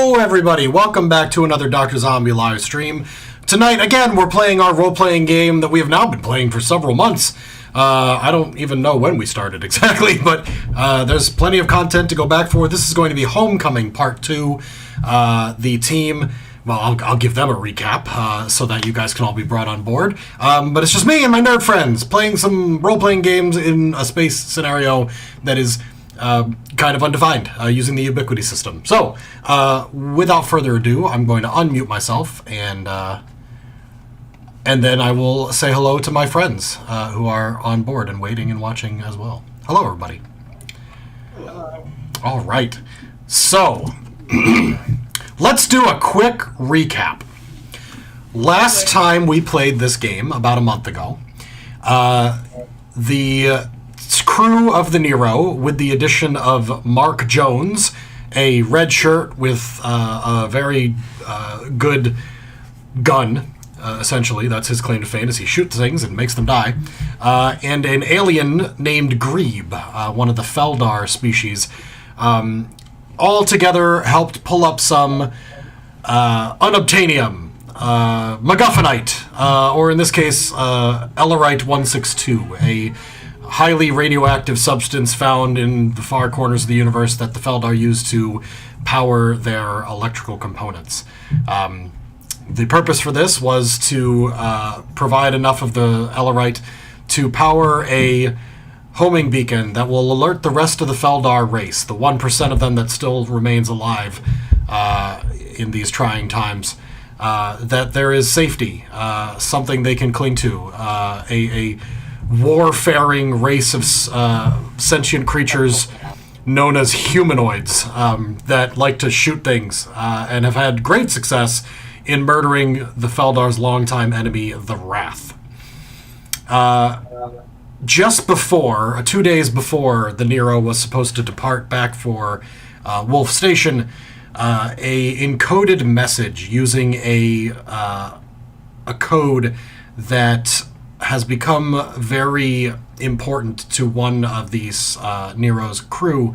Hello, everybody. Welcome back to another Dr. Zombie live stream. Tonight, again, we're playing our role-playing game that we have now been playing for several months. I don't even know when we started exactly, but there's plenty of content to go back for. This is going to be Homecoming Part 2. The team... Well, I'll give them a recap so that you guys can all be brought on board. But it's just me and my nerd friends playing some role-playing games in a space scenario that is kind of undefined using the Ubiquity system. So, without further ado, I'm going to unmute myself and then I will say hello to my friends who are on board and waiting and watching as well. Hello, everybody. Hello. All right. So... Let's do a quick recap. Last time we played this game, about a month ago, the crew of the Nero, with the addition of Mark Jones, a red shirt with a very good gun, essentially, that's his claim to fame, as he shoots things and makes them die, and an alien named Grebe, one of the Feldar species, all together helped pull up some unobtainium, MacGuffinite, or in this case, Ellerite 162, a highly radioactive substance found in the far corners of the universe that the Feldar use to power their electrical components. The purpose for this was to provide enough of the Ellerite to power a homing beacon that will alert the rest of the Feldar race, the 1% of them that still remains alive in these trying times, that there is safety, something they can cling to, a warfaring race of sentient creatures known as humanoids that like to shoot things and have had great success in murdering the Feldar's longtime enemy, the Wrath. Just before, 2 days before the Nero was supposed to depart back for Wolf Station, a encoded message using a code that has become very important to one of these Nero's crew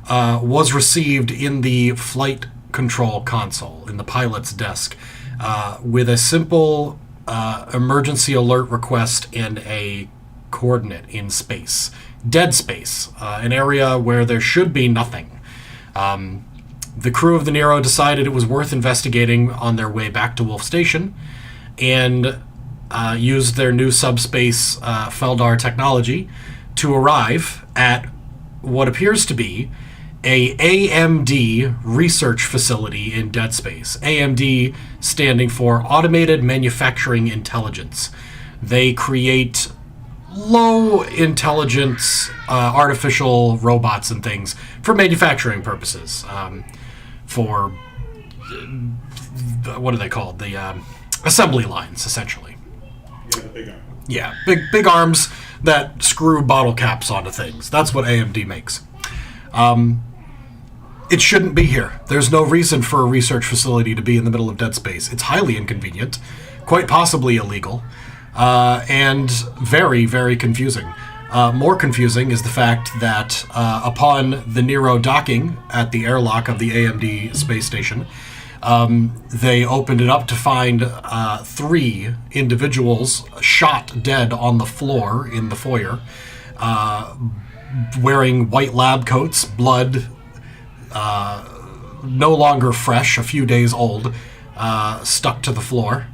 was received in the flight control console, in the pilot's desk, with a simple emergency alert request and a coordinate in space. Dead space. An area where there should be nothing. The crew of the Nero decided it was worth investigating on their way back to Wolf Station and used their new subspace Feldar technology to arrive at what appears to be a AMD research facility in dead space. AMD standing for Automated Manufacturing Intelligence. They create low intelligence artificial robots and things for manufacturing purposes, for what are they called, the assembly lines, essentially. Yeah, the big arm. Yeah, big arms that screw bottle caps onto things. That's what AMD makes. It shouldn't be here. There's no reason for a research facility to be in the middle of dead space. It's highly inconvenient, quite possibly illegal, and very, very confusing. More confusing is the fact that upon the Nero docking at the airlock of the AMD space station, they opened it up to find 3 individuals shot dead on the floor in the foyer, wearing white lab coats, blood, no longer fresh, a few days old, stuck to the floor.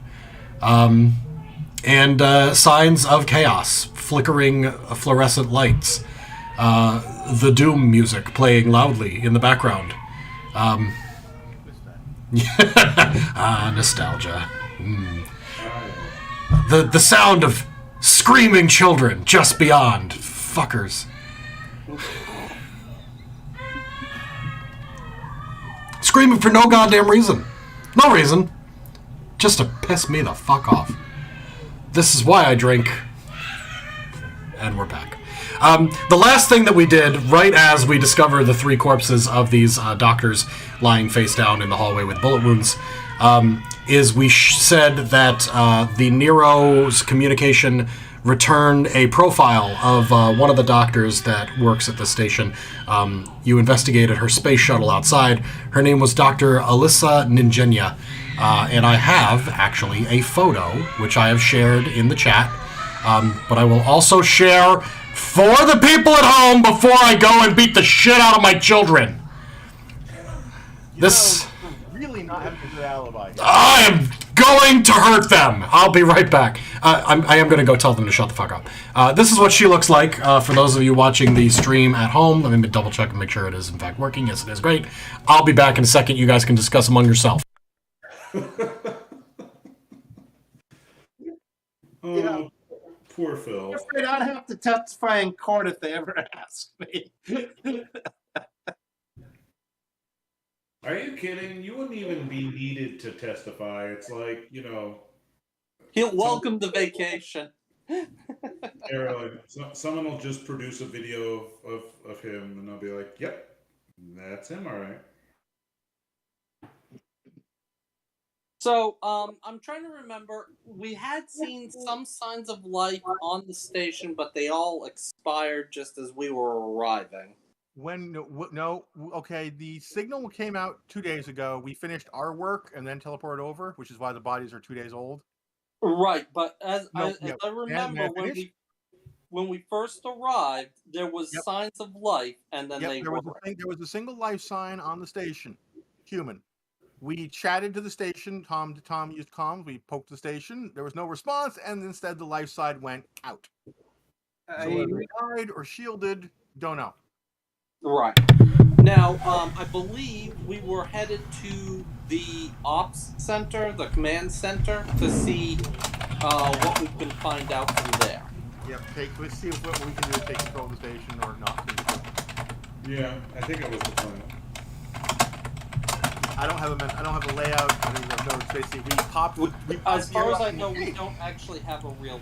And signs of chaos, flickering fluorescent lights, the Doom music playing loudly in the background. Nostalgia. The sound of screaming children just beyond. Fuckers. Screaming for no goddamn reason. No reason. Just to piss me the fuck off. This is why I drink. And we're back. The last thing that we did, right as we discovered the 3 corpses of these doctors lying face down in the hallway with bullet wounds, is we said that the Nero's communication returned a profile of one of the doctors that works at the station. You investigated her space shuttle outside. Her name was Dr. Alyssa Ninjenya. And I have, actually, a photo, which I have shared in the chat. But I will also share for the people at home before I go and beat the shit out of my children. Really not having a good alibi. I am going to hurt them. I'll be right back. I am going to go tell them to shut the fuck up. This is what she looks like for those of you watching the stream at home. Let me double check and make sure it is in fact working. Yes, it is. Great. I'll be back in a second. You guys can discuss among yourself. Oh, poor Phil. I'm afraid I'd have to testify in court if they ever ask me. Are you kidding? You wouldn't even be needed to testify. It's like, He'll welcome the vacation. someone will just produce a video of him, and they'll be like, "Yep, that's him, all right." So, I'm trying to remember. We had seen some signs of life on the station, but they all expired just as we were arriving. Okay, the signal came out 2 days ago. We finished our work and then teleported over, which is why the bodies are 2 days old. Right, but as I remember, May I when we first arrived, there was Yep. signs of life, and then they there was a single life sign on the station, human. We chatted to the station. Tom used comms. We poked the station. There was no response, and instead the life side went out. So whether they died or shielded, don't know. Right. Now, I believe we were headed to the ops center, the command center, to see what we can find out from there. Yep. Let's see what we can do to take control of the station or not. Yeah, I think it was the plan. I don't have a layout. I don't even have notes. Basically, we popped. As far as I know, we don't actually have a real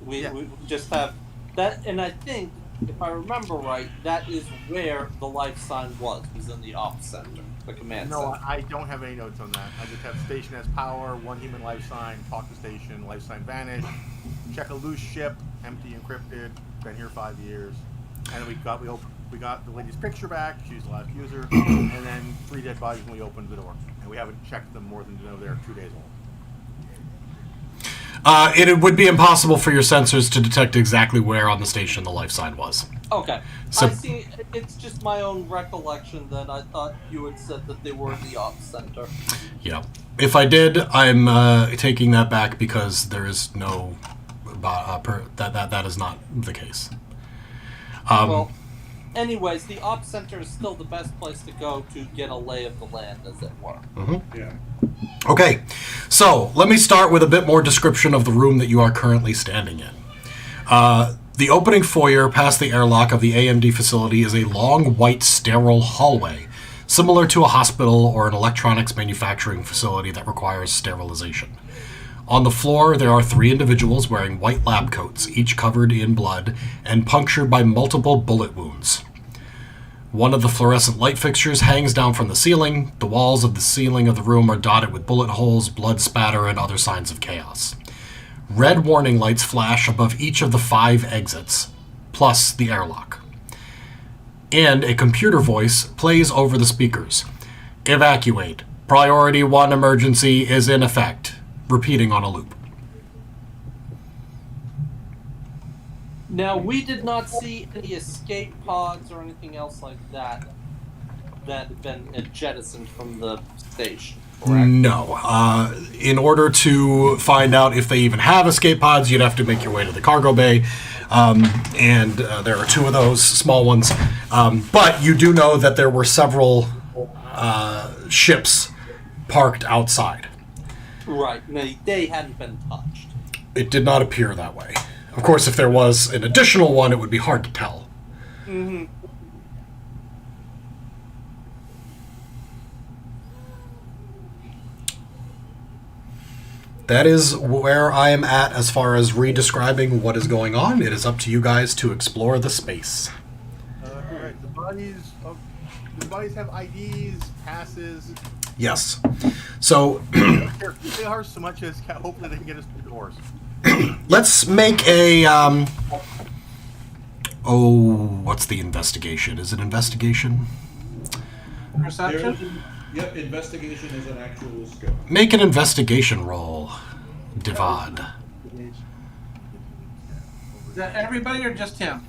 layout. We just have that, and I think, if I remember right, that is where the life sign was in the ops center, the command center. No, I don't have any notes on that. I just have station has power, one human life sign, talk to station, life sign vanish, check a loose ship, empty, encrypted, been here 5 years, and then we got the lady's picture back. She's the last user, and then 3 dead bodies when we opened the door, and we haven't checked them more than to know they're 2 days old. It would be impossible for your sensors to detect exactly where on the station the life sign was. Okay. So, I see. It's just my own recollection that I thought you had said that they were in the ops center. Yeah. If I did, I'm taking that back because there is no that is not the case. Well, anyways, the ops center is still the best place to go to get a lay of the land, as it were. Mm-hmm. Yeah. Okay, so let me start with a bit more description of the room that you are currently standing in. The opening foyer past the airlock of the AMD facility is a long, white, sterile hallway, similar to a hospital or an electronics manufacturing facility that requires sterilization. On the floor, there are 3 individuals wearing white lab coats, each covered in blood and punctured by multiple bullet wounds. One of the fluorescent light fixtures hangs down from the ceiling. The walls of the ceiling of the room are dotted with bullet holes, blood spatter, and other signs of chaos. Red warning lights flash above each of the 5 exits, plus the airlock. And a computer voice plays over the speakers. Evacuate. Priority 1 emergency is in effect. Repeating on a loop. Now, we did not see any escape pods or anything else like that that had been jettisoned from the station, correct? No. In order to find out if they even have escape pods, you'd have to make your way to the cargo bay. And there are 2 of those small ones. But you do know that there were several ships parked outside. Right. They hadn't been touched. It did not appear that way. Of course, if there was an additional one, it would be hard to tell. Mm-hmm. That is where I am at as far as re-describing what is going on. It is up to you guys to explore the space. All right. The bodies have IDs, passes. Yes. So I don't care who they are so much as hopefully they can get us through the doors. Let's make a. What's the investigation? Is it investigation? Perception? Yep, investigation is an actual skill. Make an investigation roll, Divad. Is that everybody or just him?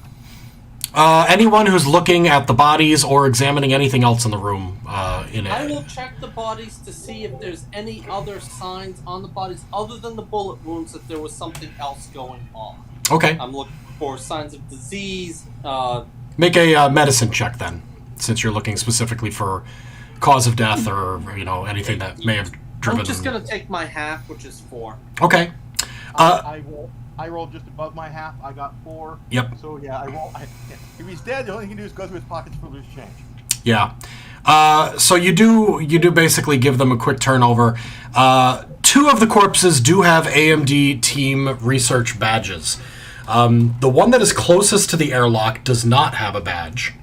Anyone who's looking at the bodies or examining anything else in the room. I will check the bodies to see if there's any other signs on the bodies other than the bullet wounds that there was something else going on. Okay. I'm looking for signs of disease. Make a medicine check then, since you're looking specifically for cause of death or anything that may have driven. I'm just gonna take my half, which is 4. Okay. I rolled just above my half. I got 4. Yep. So yeah, if he's dead, the only thing he can do is go through his pockets for loose change. Yeah. So you do basically give them a quick turnover. 2 of the corpses do have AMD team research badges. The one that is closest to the airlock does not have a badge.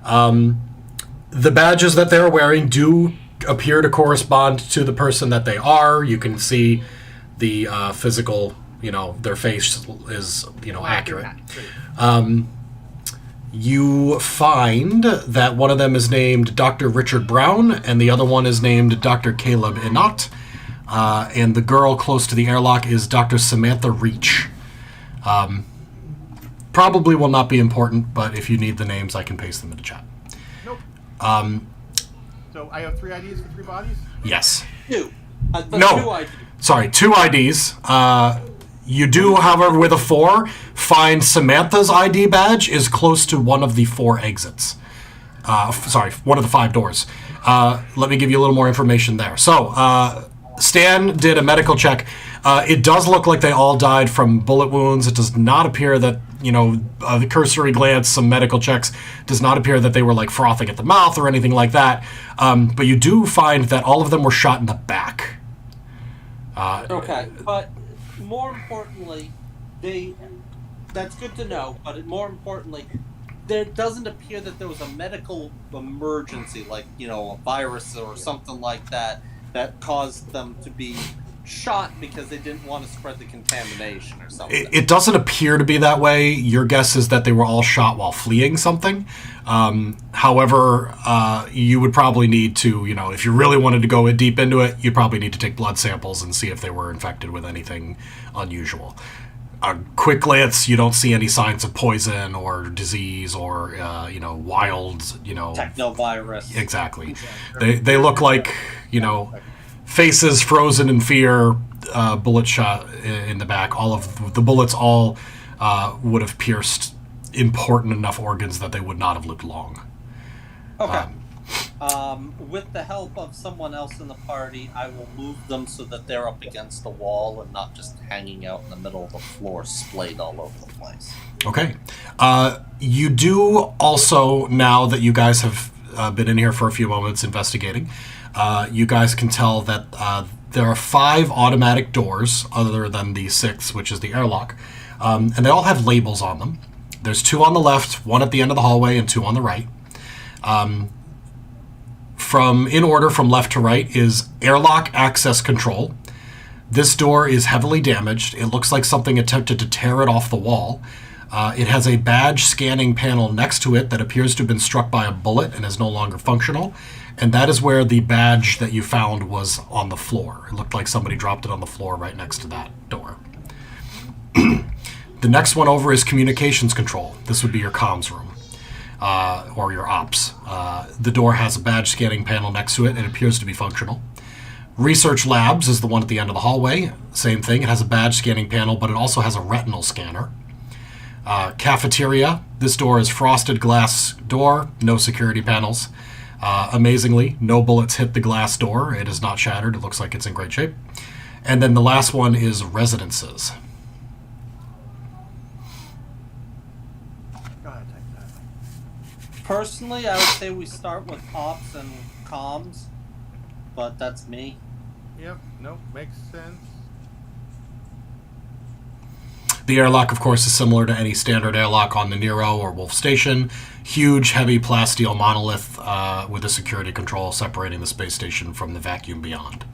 The badges that they're wearing do appear to correspond to the person that they are. You can see the physical, their face is, accurate. You find that one of them is named Dr. Richard Brown, and the other one is named Dr. Caleb Inott. And the girl close to the airlock is Dr. Samantha Reach. Probably will not be important, but if you need the names, I can paste them in the chat. Nope. So I have 3 IDs for 3 bodies? Yes. 2. I thought No. 2 IDs. Sorry, 2 IDs. You do, however, with a 4, find Samantha's ID badge is close to one of the 4 exits. One of the 5 doors. Let me give you a little more information there. So, Stan did a medical check. It does look like they all died from bullet wounds. It does not appear that, the cursory glance, some medical checks, does not appear that they were like frothing at the mouth or anything like that. But you do find that all of them were shot in the back. Okay, but more importantly, that's good to know, but more importantly, there doesn't appear that there was a medical emergency, like, a virus or something like that caused them to be shot because they didn't want to spread the contamination or something. It doesn't appear to be that way. Your guess is that they were all shot while fleeing something. However, you would probably need to, if you really wanted to go deep into it, you'd probably need to take blood samples and see if they were infected with anything unusual. A quick glance, you don't see any signs of poison or disease or, wild, Technovirus. Exactly. They look like, faces frozen in fear, bullet shot in the back. All of the bullets would have pierced important enough organs that they would not have lived long. Okay. With the help of someone else in the party, I will move them so that they're up against the wall and not just hanging out in the middle of the floor, splayed all over the place. Okay. You do also, now that you guys have been in here for a few moments investigating, you guys can tell that there are 5 automatic doors other than the 6th, which is the airlock. And they all have labels on them. There's 2 on the left, 1 at the end of the hallway, and 2 on the right. In order from left to right is airlock access control. This door is heavily damaged. It looks like something attempted to tear it off the wall. It has a badge scanning panel next to it that appears to have been struck by a bullet and is no longer functional. And that is where the badge that you found was on the floor. It looked like somebody dropped it on the floor right next to that door. The next one over is communications control. This would be your comms room. Or your ops. The door has a badge scanning panel next to it. It appears to be functional. Research labs is the one at the end of the hallway. Same thing. It has a badge scanning panel, but it also has a retinal scanner. Cafeteria. This door is frosted glass door. No security panels. Amazingly, no bullets hit the glass door. It is not shattered. It looks like it's in great shape. And then the last one is residences. Personally, I would say we start with ops and comms, but that's me. Yep, nope, makes sense. The airlock, of course, is similar to any standard airlock on the Nero or Wolf Station. Huge, heavy plasteel monolith with a security control separating the space station from the vacuum beyond.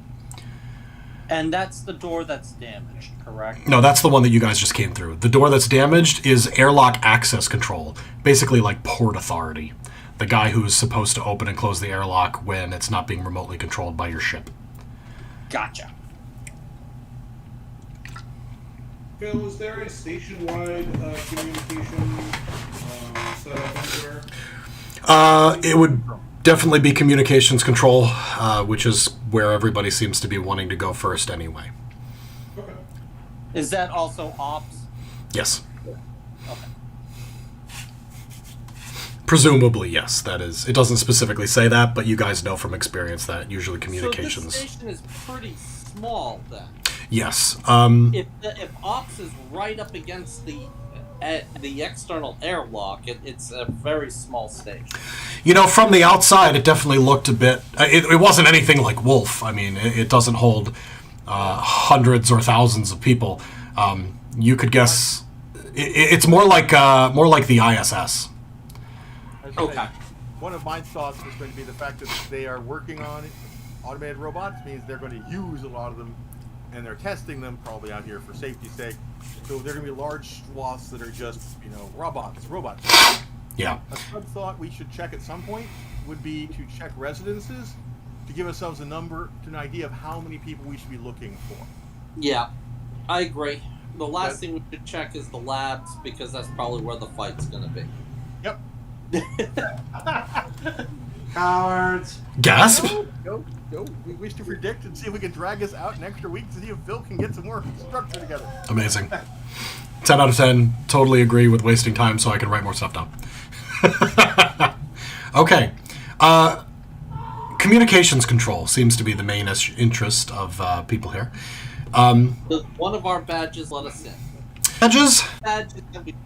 And that's the door that's damaged, correct? No, that's the one that you guys just came through. The door that's damaged is airlock access control, basically like port authority. The guy who's supposed to open and close the airlock when it's not being remotely controlled by your ship. Gotcha. Phil, is there a station-wide communication setup anywhere? It would definitely be communications control, which is where everybody seems to be wanting to go first anyway. Okay. Is that also ops? Yes. Okay. Presumably, yes. That is. It doesn't specifically say that, but you guys know from experience that usually communications. So this station is pretty small then. Yes. If ops is right up against the external airlock, it's a very small station. You know, from the outside, it definitely looked a bit. It wasn't anything like Wolf. I mean, it doesn't hold hundreds or thousands of people. You could guess it's more like the ISS. Okay. One of my thoughts was going to be the fact that they are working on automated robots means they're going to use a lot of them, and they're testing them probably out here for safety's sake. So they're going to be large swaths that are just, robots. Yeah. A sub thought we should check at some point would be to check residences to give ourselves an idea of how many people we should be looking for. Yeah, I agree. The last thing we should check is the labs, because that's probably where the fight's going to be. Yep. Cowards. Gasp. Go. We wish to predict and see if we can drag us out an extra week to see if Phil can get some more structure together. Amazing. 10 out of 10. Totally agree with wasting time so I can write more stuff down. Okay. Communications control seems to be the main interest of people here. One of our badges let us in. Badges? Badges can be...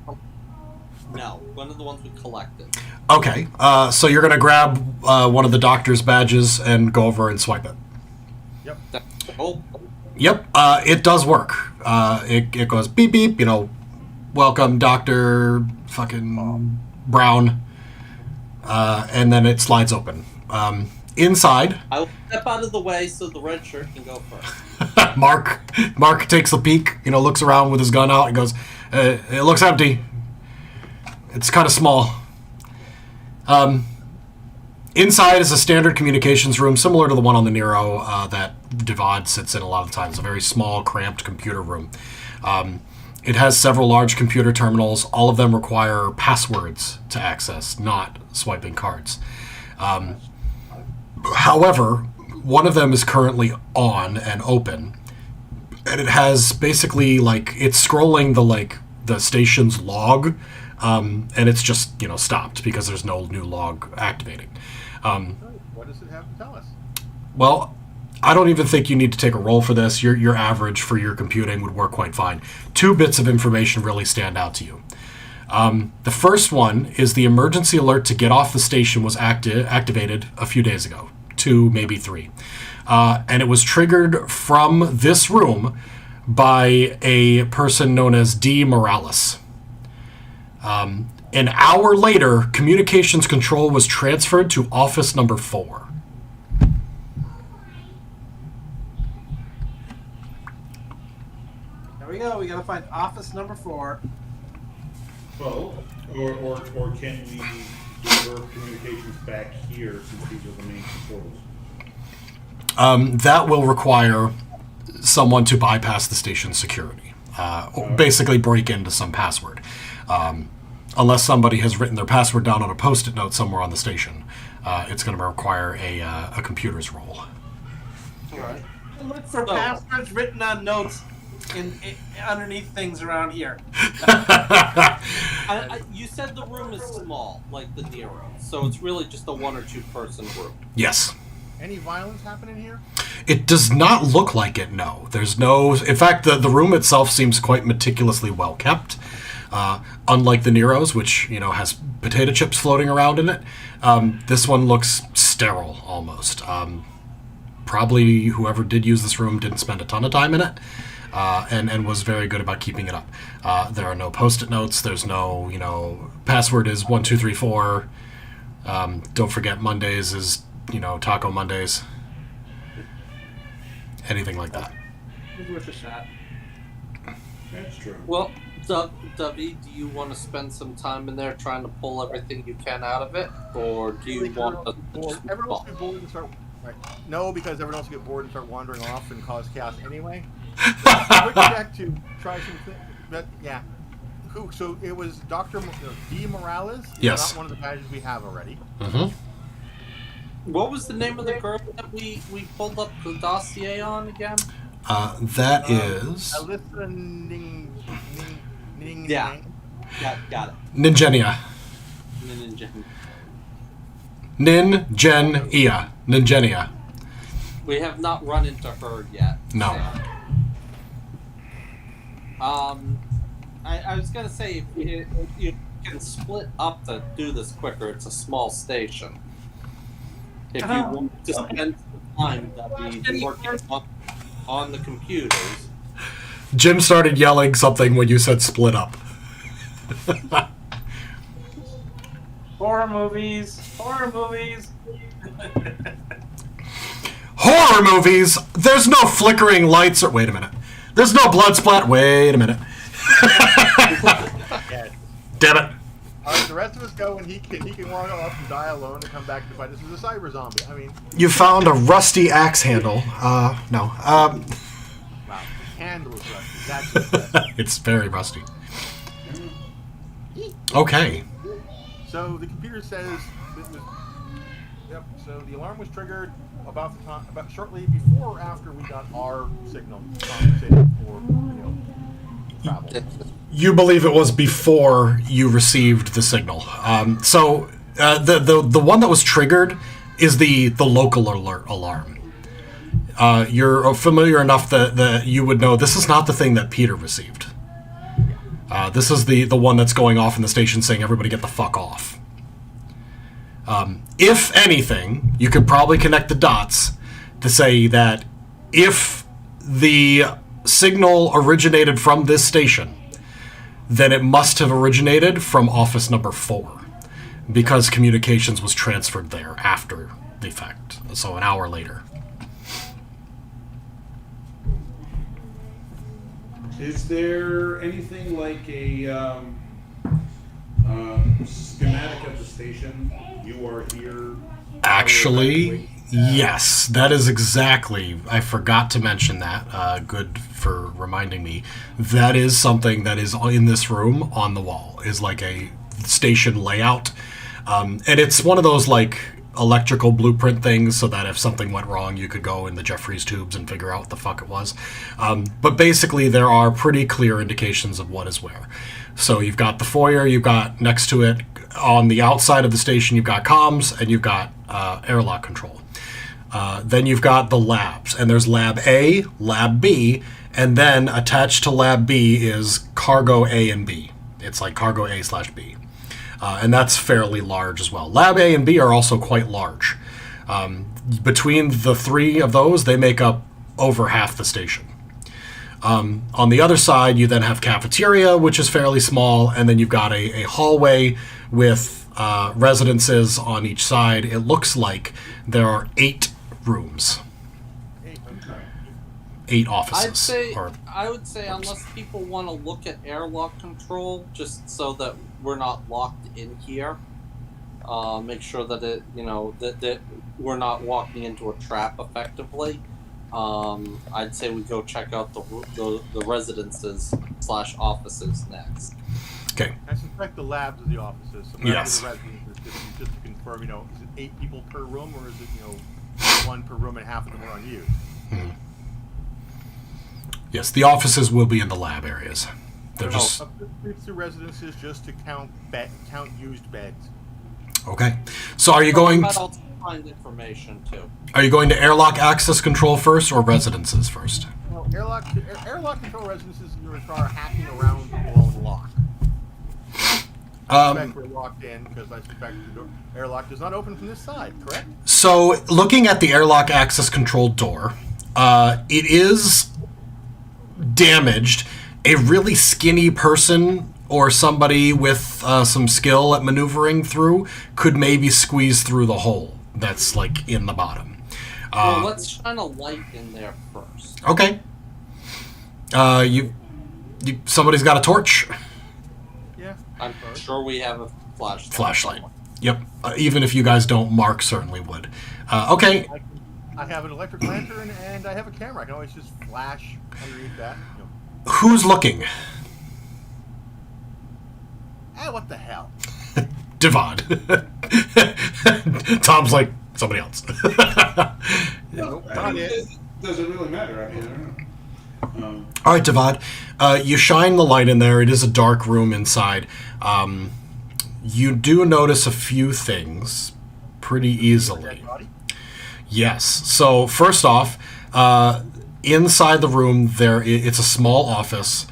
No, one of the ones we collected. Okay. So you're going to grab one of the doctor's badges and go over and swipe it. Yep. Oh, Yep, it does work. It goes beep beep, welcome Dr. fucking Brown, and then it slides open. Inside, I will step out of the way so the red shirt can go first. Mark takes a peek, looks around with his gun out and goes, it looks empty. It's kind of small. Inside is a standard communications room, similar to the one on the Nero that Divad sits in a lot of times. A very small, cramped computer room. It has several large computer terminals. All of them require passwords to access, not swiping cards. However, one of them is currently on and open, and it has basically it's scrolling the station's log, and it's just stopped because there's no new log activating. What does it have to tell us? Well, I don't even think you need to take a roll for this. Your average for your computing would work quite fine. 2 bits of information really stand out to you. The first one is the emergency alert to get off the station was activated a few days ago. 2, maybe 3. And it was triggered from this room by a person known as D. Morales. An hour later, communications control was transferred to office number 4. There we go. We gotta find office number 4. Well, or can we divert communications back here since these are the main controls? That will require someone to bypass the station's security. Basically break into some password. Unless somebody has written their password down on a Post-it note somewhere on the station, it's going to require a computer's role. Alright. Look for passwords written on notes underneath things around here. You said the room is small, like the Nero, so it's really just a 1 or 2 person room. Yes. Any violence happening here? It does not look like it, no. There's no... In fact, the room itself seems quite meticulously well kept. Unlike the Nero's, which, has potato chips floating around in it, this one looks sterile, almost. Probably whoever did use this room didn't spend a ton of time in it, and was very good about keeping it up. There are no Post-it notes. There's no, password is 1234. Don't forget Mondays is, Taco Mondays. Anything like that. It's worth a shot. That's true. Well, David, do you want to spend some time in there trying to pull everything you can out of it, or do you want to just move everyone else on? get bored and start. Right. No, because everyone else get bored and start wandering off and cause chaos anyway. Quick check to try some things. But yeah, who? So it was Dr. D. Morales. Yes. Not one of the badges we have already. Mm-hmm. What was the name of the girl that we pulled up the dossier on again? That is Alyssa Ning. Yeah. Got it. Ningenia. Ningenia. We have not run into her yet. No. I was gonna say if you can split up to do this quicker. It's a small station. If you want to spend some time working on the computers. Jim started yelling something when you said split up. Horror movies. Horror movies. Horror movies! There's no flickering lights or... Wait a minute. There's no blood splat. Wait a minute. Yes. Damn it. All right, the rest of us go, and he can walk off and die alone and come back to fight us as a cyber zombie. I mean, You found a rusty axe handle. No. wow, the handle is rusty. That's what's best. It's very rusty. Okay. So the computer says this was. Yep. So the alarm was triggered about shortly before or after we got our signal compensated for travel. You believe it was before you received the signal. The one that was triggered is the local alert alarm. You're familiar enough that you would know this is not the thing that Peter received. This is the one that's going off in the station saying everybody get the fuck off. If anything, you could probably connect the dots to say that if the signal originated from this station, then it must have originated from office number 4, because communications was transferred there after the fact, so an hour later. Is there anything like a schematic of the station? You are here. Actually, yes, that is exactly. I forgot to mention that. Good for reminding me. That is something that is in this room on the wall. Is like a station layout, and it's one of those like electrical blueprint things, so that if something went wrong, you could go in the Jeffries tubes and figure out what the fuck it was. But basically, there are pretty clear indications of what is where. So you've got the foyer, you've got next to it on the outside of the station, you've got comms, and you've got airlock control. Then you've got the labs, and there's Lab A, Lab B, and then attached to Lab B is Cargo A and B. It's like Cargo A/B. And that's fairly large as well. Lab A and B are also quite large. Between the three of those, they make up over half the station. On the other side, you then have cafeteria, which is fairly small, and then you've got a hallway with residences on each side. It looks like there are 8 rooms, 8 offices. I would say unless people want to look at airlock control, just so that we're not locked in here, make sure that that we're not walking into a trap effectively. I'd say we go check out the residences / offices next. Okay. I suspect the labs are the offices. So Yes. The residences, just to confirm, is it 8 people per room, or is it 1 per room and half of them are unused? Yes, the offices will be in the lab areas. They're just through residences just to count used beds. okay. So are you going? But I'll find information too. Are you going to airlock access control first or residences first? Well, airlock control residences require hacking around the wall and lock. I suspect we're locked in because I suspect the airlock does not open from this side, correct? So looking at the airlock access control door, it is damaged. A really skinny person or somebody with some skill at maneuvering through could maybe squeeze through the hole that's like in the bottom. Well, let's shine a light in there first. Okay. Somebody's got a torch. Yeah. I'm sure we have a flashlight. Flashlight. Yep. Even if you guys don't, Mark certainly would. Okay. I have an electric lantern and I have a camera. I can always just flash underneath that. You know. Who's looking? What the hell? Divad. Tom's like somebody else. Nope, I not mean, it. does it really matter? I mean, I don't know. All right, Divad. You shine the light in there. It is a dark room inside. You do notice a few things pretty easily. Body? Yes. So first off, inside the room, it's a small office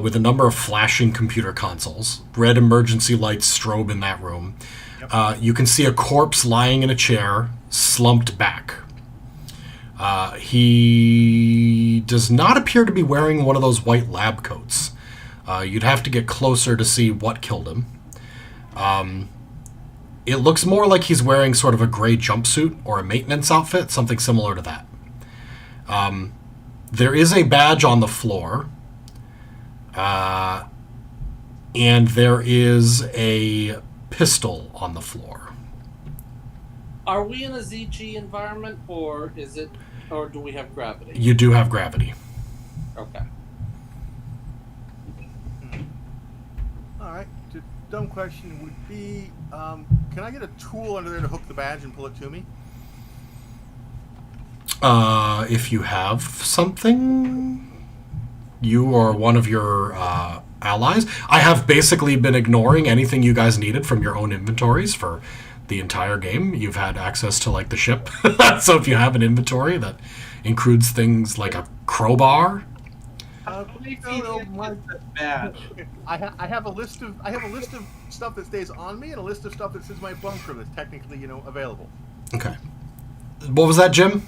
with a number of flashing computer consoles. Red emergency lights strobe in that room. You can see a corpse lying in a chair, slumped back. He does not appear to be wearing one of those white lab coats. You'd have to get closer to see what killed him. It looks more like he's wearing sort of a gray jumpsuit or a maintenance outfit, something similar to that. There is a badge on the floor, and there is a pistol on the floor. Are we in a ZG environment, or do we have gravity? You do have gravity. Okay. All right. The dumb question would be, can I get a tool under there to hook the badge and pull it to me? If you have something, you or one of your allies. I have basically been ignoring anything you guys needed from your own inventories for the entire game. You've had access to like the ship. So if you have an inventory that includes things like a crowbar. Bad. I have a list of stuff that stays on me and a list of stuff that sits in my bunker that's technically available. Okay. What was that, Jim?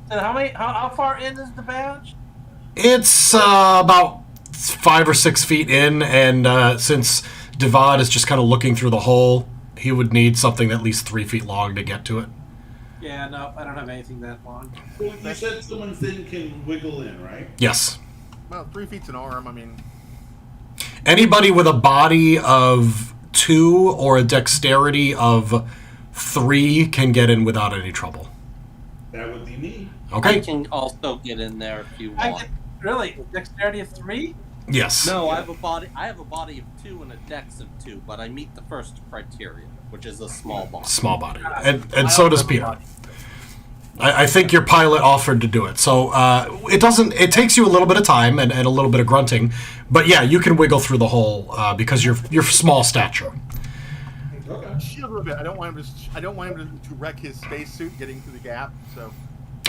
And how far in is the badge? It's about 5 or 6 feet in, and since Divad is just kind of looking through the hole, he would need something at least 3 feet long to get to it. Yeah, no, I don't have anything that long. Well, you said someone thin can wiggle in, right? Yes. Well, 3 feet's an arm. I mean, Anybody with a body of 2 or a dexterity of 3 can get in without any trouble. That would be me. I Okay? can also get in there if you I want. get, really? Dexterity of 3? Yes. No, I have a body of 2 and a dex of 2, but I meet the first criteria, which is a small body. Small body. And so does Peter. I think your pilot offered to do it. So it takes you a little bit of time and a little bit of grunting. But yeah, you can wiggle through the hole because you're small stature. Okay. shield a little bit. I don't want him to wreck his spacesuit getting through the gap. So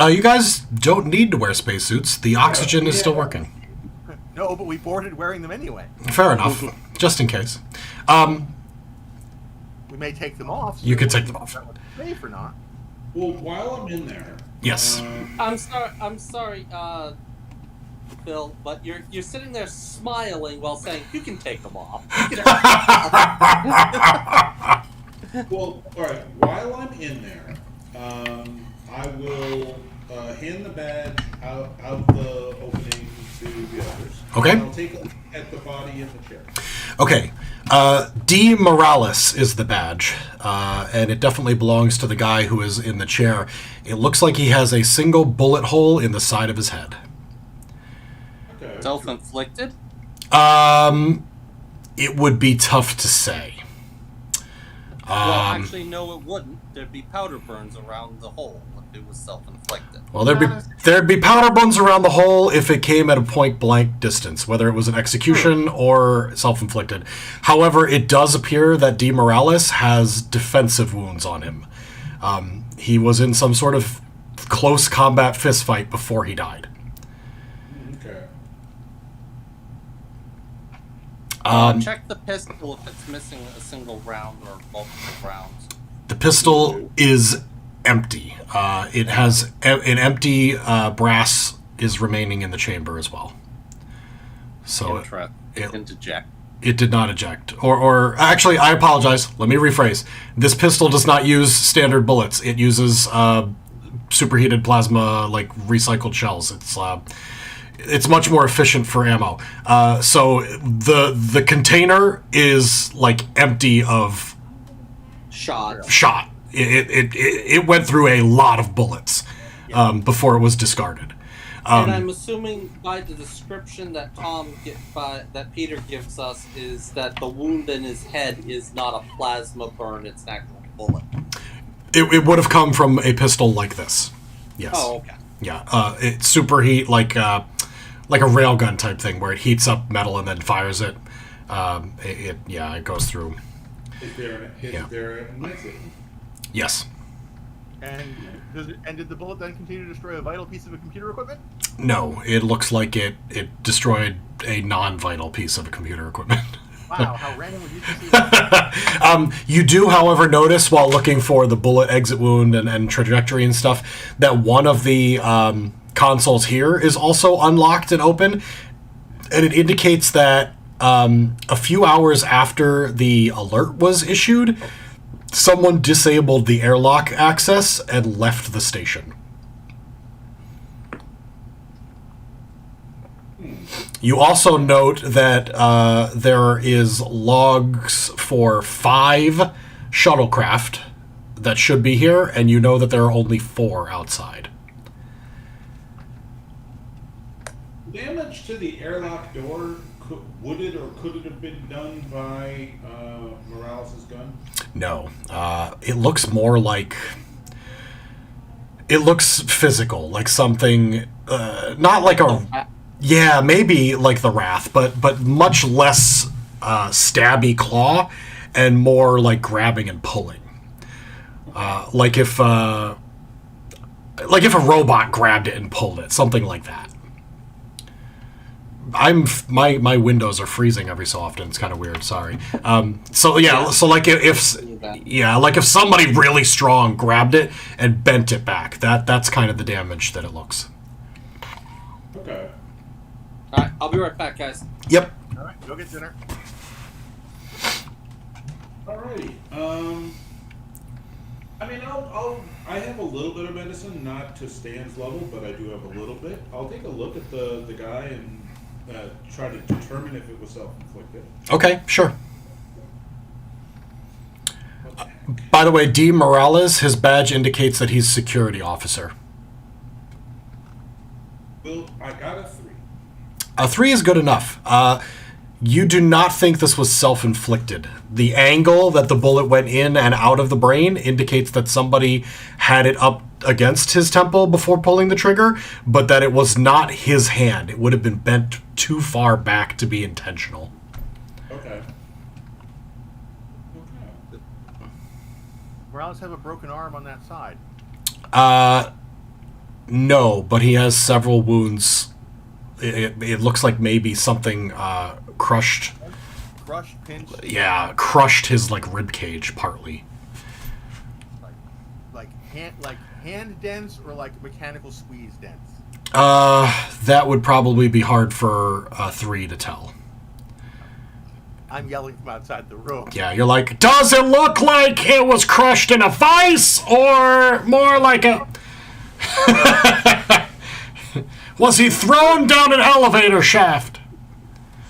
You guys don't need to wear spacesuits. The oxygen is still working. no, but we boarded wearing them anyway. Fair enough. Just in case. We may take them off. You could take them off. Safe or not? Well, while I'm in there, Yes. I'm sorry, Phil, but you're sitting there smiling while saying you can take them off. well, all right. While I'm in there, I will hand the badge out the opening to the others. Okay. And I'll take a look at the body in the chair. Okay. D. Morales is the badge, and it definitely belongs to the guy who is in the chair. It looks like he has a single bullet hole in the side of his head. Okay. Self-inflicted? It would be tough to say. Well, actually, no, it wouldn't. There'd be powder burns around the hole if it was self-inflicted. Well, there'd be powder burns around the hole if it came at a point blank distance, whether it was an execution or self-inflicted. However, it does appear that D. Morales has defensive wounds on him. He was in some sort of close combat fistfight before he died. Okay. Check the pistol if it's missing a single round or multiple rounds. The pistol is empty. It has an empty brass is remaining in the chamber as well. So Interject. it did not eject. Or actually, I apologize. Let me rephrase. This pistol does not use standard bullets. It uses superheated plasma, like recycled shells. it's much more efficient for ammo. So the container is like empty of Shot. shot. It went through a lot of bullets before it was discarded. And I'm assuming by the description that that Peter gives us is that the wound in his head is not a plasma burn; it's an actual bullet. It would have come from a pistol like this. Yes. Oh, okay. Yeah. It's superheat like a railgun type thing where it heats up metal and then fires it. It goes through. Is there a message? Yes. And did the bullet then continue to destroy a vital piece of a computer equipment? No, it looks like it destroyed a non-vital piece of computer equipment. Wow, how random would you see that? You do, however, notice while looking for the bullet exit wound and trajectory and stuff that one of the consoles here is also unlocked and open, and it indicates that a few hours after the alert was issued, someone disabled the airlock access and left the station. You also note that there is logs for 5 shuttlecraft that should be here, and you know that there are only 4 outside. Damage to the airlock door, would it or could it have been done by Morales' gun? No. It looks more like... It looks physical, like something... not like a... Yeah, maybe like the Wrath, but much less stabby claw and more like grabbing and pulling. Like if a robot grabbed it and pulled it, something like that. My windows are freezing every so often. It's kind of weird. Sorry. So like if somebody really strong grabbed it and bent it back, that's kind of the damage that it looks. Okay. All right, I'll be right back, guys. Yep. All right, go get dinner. Alrighty. I mean, I have a little bit of medicine, not to Stan's level, but I do have a little bit. I'll take a look at the guy and try to determine if it was self-inflicted. Okay, sure. By the way, D. Morales, his badge indicates that he's security officer. Well, I got a 3. A 3 is good enough. You do not think this was self-inflicted. The angle that the bullet went in and out of the brain indicates that somebody had it up against his temple before pulling the trigger, but that it was not his hand. It would have been bent too far back to be intentional. Okay. Morales have a broken arm on that side. No, but he has several wounds. It looks like maybe something crushed. Crushed, pinched. Yeah, crushed his like rib cage partly. Like hand dents or like mechanical squeeze dents. That would probably be hard for 3 to tell. I'm yelling from outside the room. Yeah, you're like, does it look like it was crushed in a vice or more like a... Was he thrown down an elevator shaft?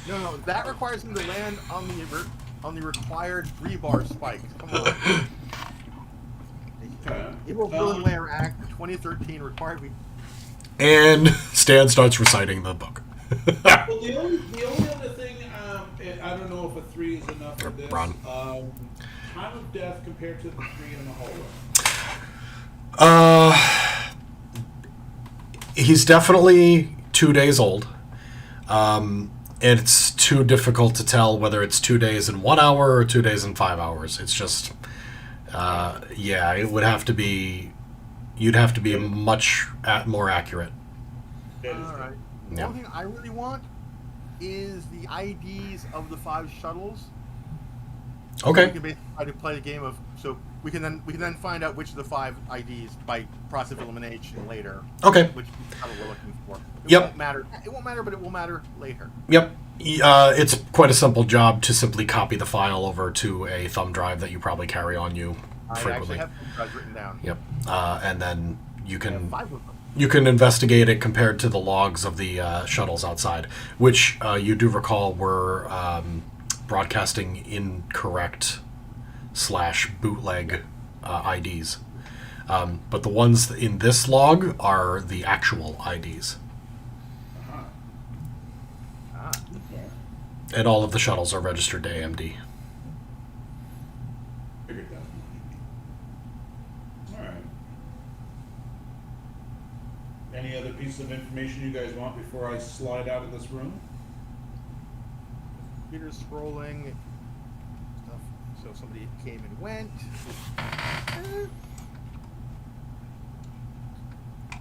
No, that requires him to land on the required rebar spikes. Come on. Okay. Evil Villain Lair Act 2013 required me. And Stan starts reciting the book. Well, the only other thing, I don't know if a 3 is enough for this. Ron. Time of death compared to the 3 in the hallway. He's definitely 2 days old. It's too difficult to tell whether it's 2 days and 1 hour or 2 days and 5 hours. It's just, it would have to be. You'd have to be much more accurate. All right. Yeah. One thing I really want is the IDs of the 5 shuttles. Okay. We can basically try to play the game of we can then find out which of the 5 IDs by process of elimination later. Okay. Which shuttle we're looking for. It Yep. won't matter. It won't matter, but it will matter later. Yep. It's quite a simple job to simply copy the file over to a thumb drive that you probably carry on you I frequently. actually have some guys written down. Yep. And then you I have can 5 of them. You can investigate it compared to the logs of the shuttles outside, which you do recall were broadcasting incorrect / bootleg IDs. But the ones in this log are the actual IDs. Okay. And all of the shuttles are registered to AMD. Figured that. All right. Any other pieces of information you guys want before I slide out of this room? Computer's scrolling. Stuff. So somebody came and went.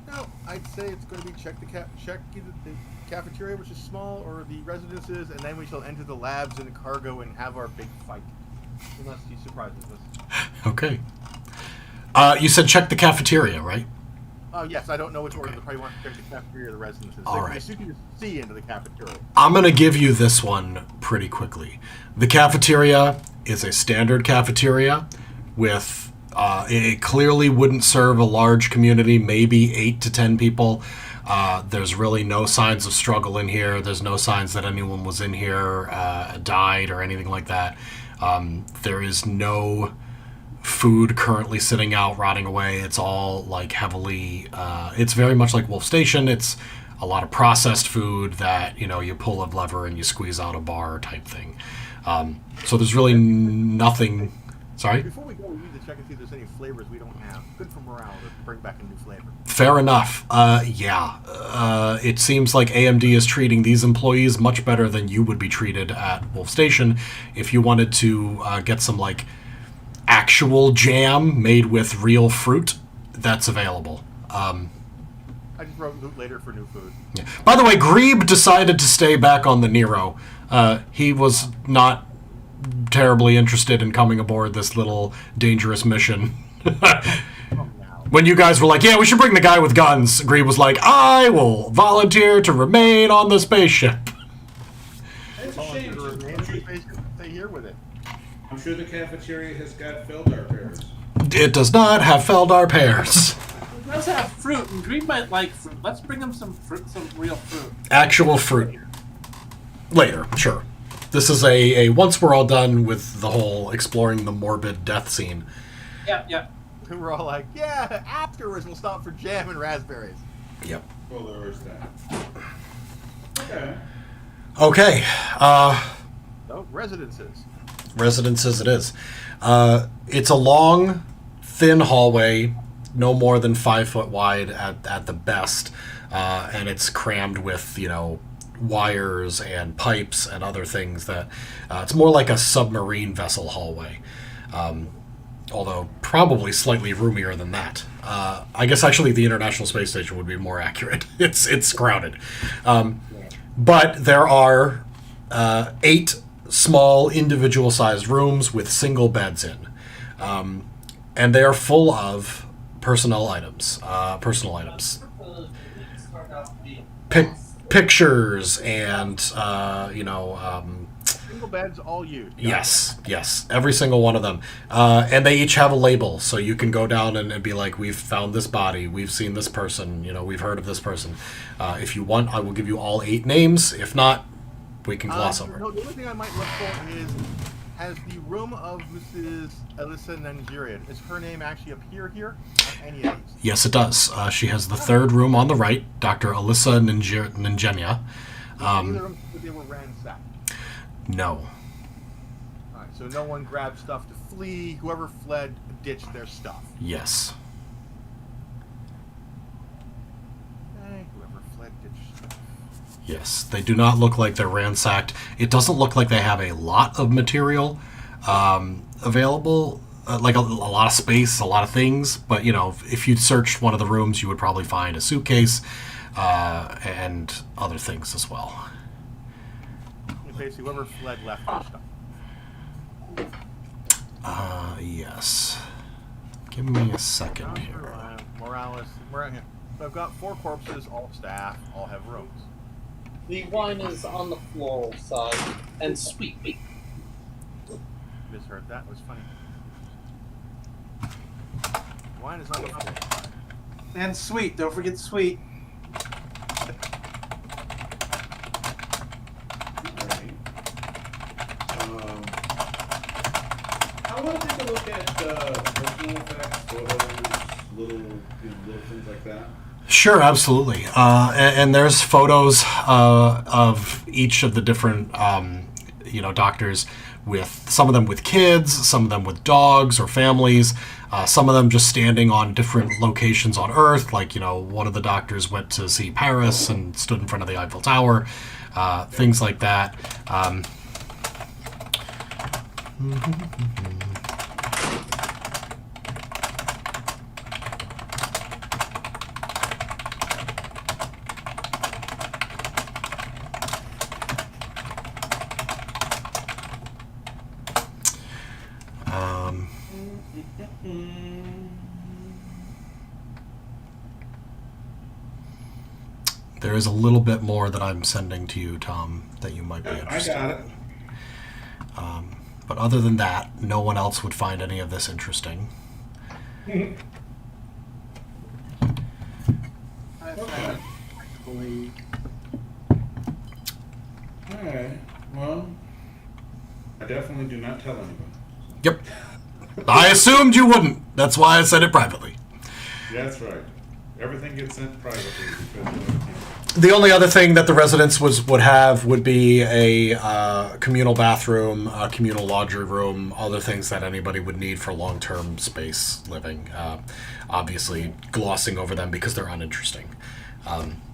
No, I'd say it's going to be check either the cafeteria, which is small, or the residences, and then we shall enter the labs and cargo and have our big fight. Unless he surprises us. Okay. You said check the cafeteria, right? Yes, I don't know which order. They probably want to check the cafeteria or the residences. All Like, right. you can see into the cafeteria. I'm going to give you this one pretty quickly. The cafeteria is a standard cafeteria with it clearly wouldn't serve a large community, maybe 8 to 10 people. There's really no signs of struggle in here. There's no signs that anyone was in here, died, or anything like that. There is no food currently sitting out, rotting away. It's all like heavily, it's very much like Wolf Station. It's a lot of processed food that, you pull a lever and you squeeze out a bar type thing. So there's really nothing. Sorry? Before we go, we need to check and see if there's any flavors we don't have. Good for morale to bring back a new flavor. Fair enough. Yeah. It seems like AMD is treating these employees much better than you would be treated at Wolf Station. If you wanted to get some, like, actual jam made with real fruit, that's available. I just wrote loot later for new food. Yeah. By the way, Grebe decided to stay back on the Nero. He was not terribly interested in coming aboard this little dangerous mission. When you guys were like, yeah, we should bring the guy with guns, Grebe was like, I will volunteer to remain on the spaceship. It's a shame. Stay here with it. I'm sure the cafeteria has got Feldar pears. It does not have Feldar pears. It does have fruit, and Green might like fruit. Let's bring him some fruit, some real fruit. Actual fruit. Later, sure. This is a once we're all done with the whole exploring the morbid death scene. Yeah. And we're all like, yeah, afterwards we'll stop for jam and raspberries. Yep. Well, there is that. Okay. Okay. So, residences. Residences it is. It's a long, thin hallway, no more than 5 foot wide at the best, and it's crammed with, wires and pipes and other things that it's more like a submarine vessel hallway, although probably slightly roomier than that. I guess actually the International Space Station would be more accurate. It's crowded, but there are 8 small individual sized rooms with single beds in, and they are full of personal items. Pictures and Single beds, all used. yes, every single one of them, and they each have a label, so you can go down and be like, we've found this body, we've seen this person, we've heard of this person. If you want, I will give you all 8 names. If not, we can gloss over. No, the only thing I might look for is, has the room of Mrs. Alyssa Nigerian, does her name actually appear here on any of these? Yes, it does. She has the 3rd room on the right, Dr. Alyssa Ningenia. Either of them, they were ransacked. No. Alright, so no one grabbed stuff to flee. Whoever fled ditched their stuff. Yes. Okay, whoever fled ditched stuff. Yes, they do not look like they're ransacked. It doesn't look like they have a lot of material available, like a lot of space, a lot of things. But, if you searched one of the rooms, you would probably find a suitcase and other things as well. Basically, whoever fled left their stuff. Yes. Give me a second here. Morales. We're here. So I've got 4 corpses, all staff, all have rooms. The wine is on the floral side and sweet. Misheard that. Was funny. Wine is on the floor. And sweet. Don't forget sweet. Alright. I want to take a look at personal effects, photos, little things like that. Sure, absolutely. And there's photos of each of the different, doctors, with some of them with kids, some of them with dogs or families, some of them just standing on different locations on Earth. Like, one of the doctors went to see Paris and stood in front of the Eiffel Tower, things like that. There is a little bit more that I'm sending to you, Tom, that you might be I interested in. got it. But other than that, no one else would find any of this interesting. Alright, well, I definitely do not tell anybody. Yep. I assumed you wouldn't. That's why I said it privately. That's right. Everything gets sent privately because The only other thing that the residents would have would be a communal bathroom, a communal laundry room, other things that anybody would need for long-term space living. Obviously, glossing over them because they're uninteresting.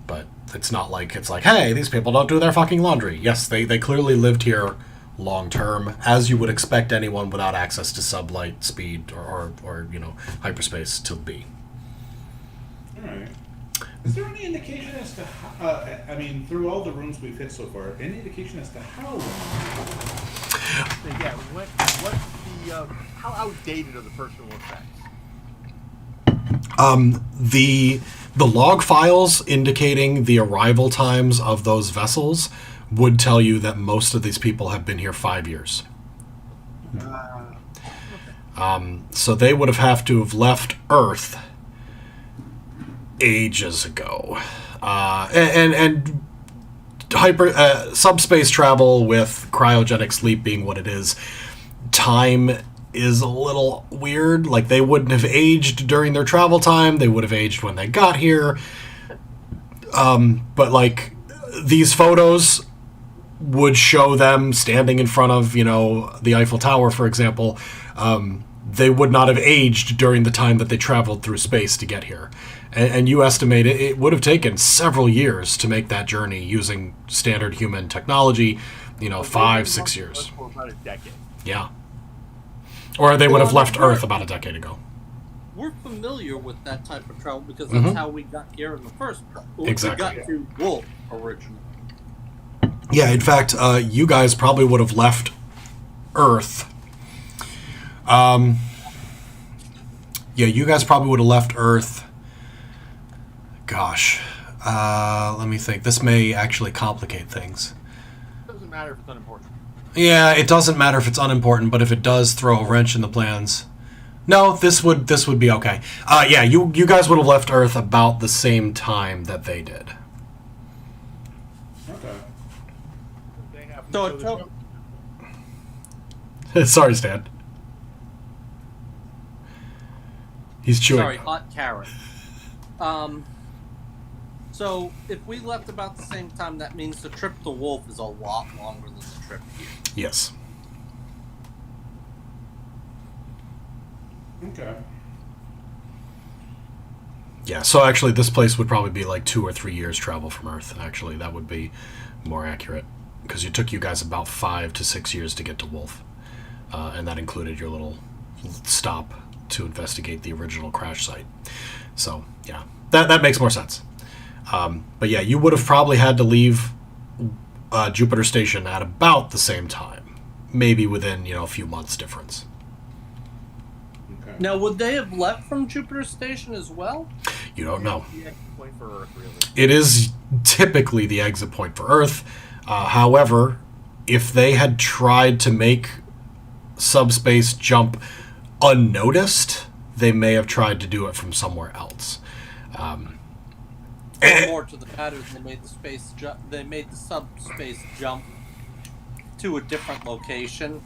But it's not like it's like, hey, these people don't do their fucking laundry. Yes, they clearly lived here long-term, as you would expect anyone without access to sublight speed or hyperspace to be. Alright. Is there any indication as to how, through all the rooms we've hit so far, any indication as to how long? Yeah, how outdated are the personal effects? The log files indicating the arrival times of those vessels would tell you that most of these people have been here 5 years. So they would have to have left Earth ages ago. And subspace travel with cryogenic sleep being what it is, time is a little weird. Like, they wouldn't have aged during their travel time. They would have aged when they got here. But, like, these photos would show them standing in front of, the Eiffel Tower, for example. They would not have aged during the time that they traveled through space to get here. And you estimate it would have taken several years to make that journey using standard human technology, 5, 6 years. For about a decade. Yeah. Or they would have left Earth about a decade ago. We're familiar with that type of travel because that's how we got here in the first place. Exactly. We got to Wolf originally. Yeah, in fact, you guys probably would have left Earth. You guys probably would have left Earth. Gosh. Let me think. This may actually complicate things. Doesn't matter if it's unimportant. Yeah, it doesn't matter if it's unimportant, but if it does throw a wrench in the plans. No, this would be okay. You guys would have left Earth about the same time that they did. Okay. They have So to it show took. Sorry, Stan. He's chewing. Sorry, hot carrot. So if we left about the same time, that means the trip to Wolf is a lot longer than the trip here. Yes. Okay. Yeah, so actually this place would probably be like 2 or 3 years travel from Earth. Actually, that would be more accurate. Because it took you guys about 5 to 6 years to get to Wolf. And that included your little stop to investigate the original crash site. So, yeah, that makes more sense. But yeah, you would have probably had to leave Jupiter Station at about the same time. Maybe within, a few months difference. Okay. Now, would they have left from Jupiter Station as well? You don't know. the exit point for Earth, really. It is typically the exit point for Earth. However, if they had tried to make subspace jump unnoticed, they may have tried to do it from somewhere else. Or more to the matter, they made the they made the subspace jump to a different location,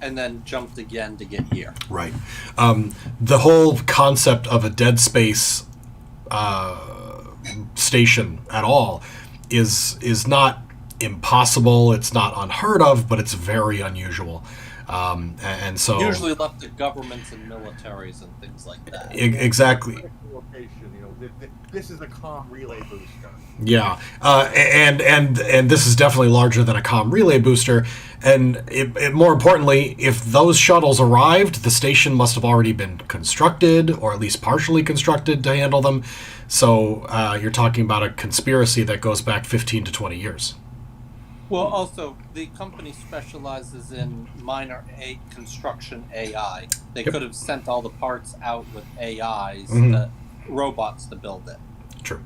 and then jumped again to get here. Right. The whole concept of a dead space station at all is not impossible. It's not unheard of, but it's very unusual. And so Usually left to governments and militaries and things like that. Exactly. Location, this is a comm relay booster. Yeah, and this is definitely larger than a comm relay booster. And more importantly, if those shuttles arrived, the station must have already been constructed, or at least partially constructed to handle them. So you're talking about a conspiracy that goes back 15 to 20 years. Well, also, the company specializes in minor construction AI. They Yep. could have sent all the parts out with AIs, robots to build it. True.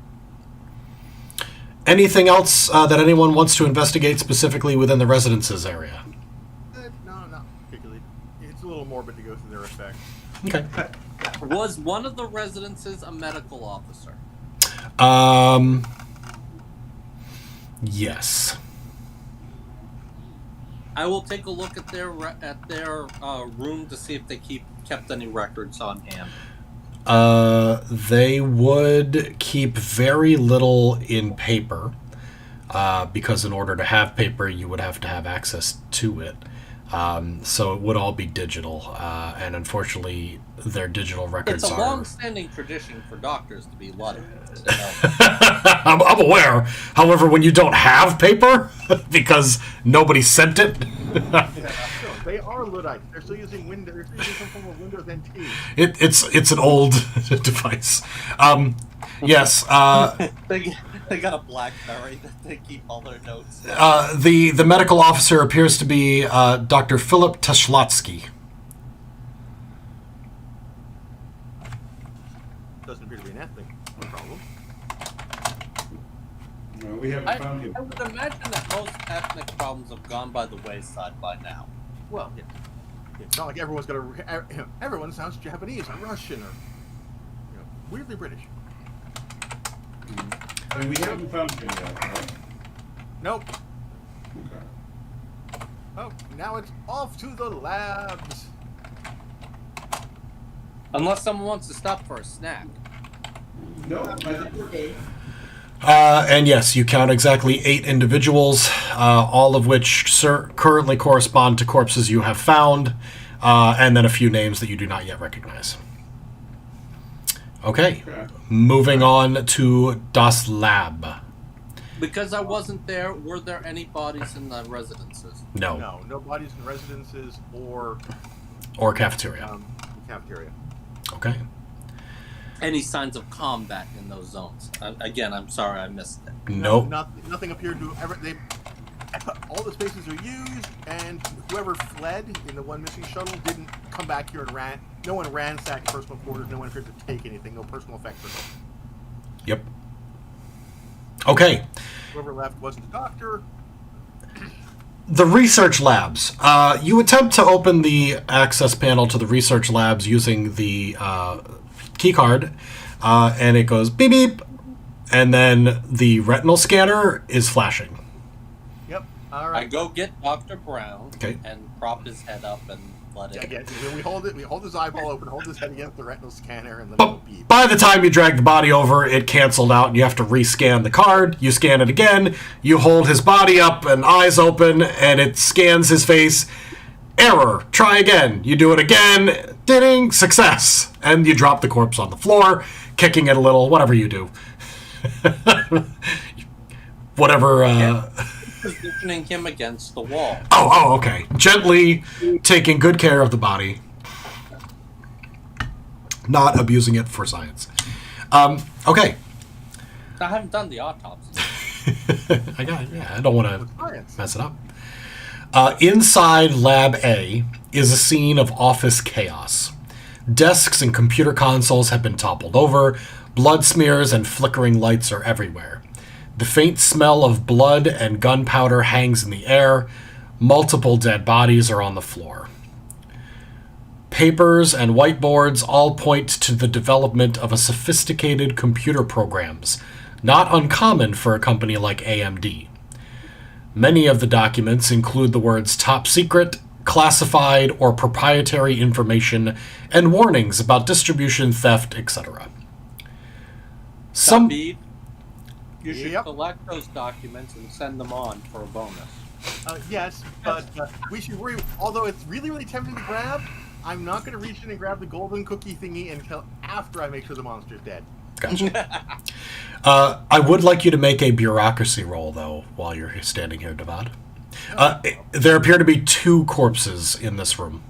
Anything else that anyone wants to investigate specifically within the residences area? No, not particularly. It's a little morbid to go through their effects. Okay. Was one of the residences a medical officer? Yes. I will take a look at their room to see if they kept any records on hand. They would keep very little in paper, because in order to have paper, you would have to have access to it. So it would all be digital, and unfortunately, their digital records It's a are. long-standing tradition for doctors to be Luddites. I'm aware. However, when you don't have paper because nobody sent it, They are Luddites. They're still using Windows. They're still using some form of Windows NT. it's an old device. Yes. They got a BlackBerry that they keep all their notes. The medical officer appears to be Dr. Philip Teshlatsky. Doesn't appear to be an ethnic problem. No, we haven't found him. I would imagine that most ethnic problems have gone by the wayside by now. Well, yeah. It's not like everyone's got everyone sounds Japanese or Russian or weirdly British. I mean, we haven't found him yet, right? Nope. Okay. Oh, now it's off to the labs. Unless someone wants to stop for a snack. No, I think we're good. And yes, you count exactly 8 individuals, all of which currently correspond to corpses you have found, and then a few names that you do not yet recognize. Okay, moving on to Das Lab. Because I wasn't there, were there any bodies in the residences? No bodies in residences or Or cafeteria. cafeteria. Okay. Any signs of combat in those zones? Again, I'm sorry I missed it. Nope. Nothing appeared to ever. All the spaces are used, and whoever fled in the one missing shuttle didn't come back here and ran. No one ransacked personal quarters. No one appeared to take anything. No personal effect for them. Yep. Okay. Whoever left wasn't a doctor. The research labs. You attempt to open the access panel to the research labs using the key card, and it goes beep beep, and then the retinal scanner is flashing. Yep. All I right. go get Dr. Brown Okay. and prop his head up and let it. Again, we hold it. We hold his eyeball open. Hold his head against the retinal scanner, and then it'll beep. By the time you drag the body over, it canceled out, and you have to rescan the card. You scan it again. You hold his body up and eyes open, and it scans his face. Error. Try again. You do it again. Ding. Success. And you drop the corpse on the floor, kicking it a little. Whatever you do. Whatever. Positioning him against the wall. Oh, okay. Gently taking good care of the body. Not abusing it for science. Okay. I haven't done the autopsy. I got it. Yeah, I don't want to Science. mess it up. Inside Lab A is a scene of office chaos. Desks and computer consoles have been toppled over. Blood smears and flickering lights are everywhere. The faint smell of blood and gunpowder hangs in the air. Multiple dead bodies are on the floor. papers, and whiteboards all point to the development of a sophisticated computer programs, not uncommon for a company like AMD. Many of the documents include the words top secret, classified, or proprietary information, and warnings about distribution, theft, etc. Some David, you should Yep. collect those documents and send them on for a bonus. Yes, but we should worry. Although it's really, really tempting to grab, I'm not going to reach in and grab the golden cookie thingy until after I make sure the monster's dead. Gotcha. I would like you to make a bureaucracy roll, though, while you're standing here, Devad. There appear to be 2 corpses in this room.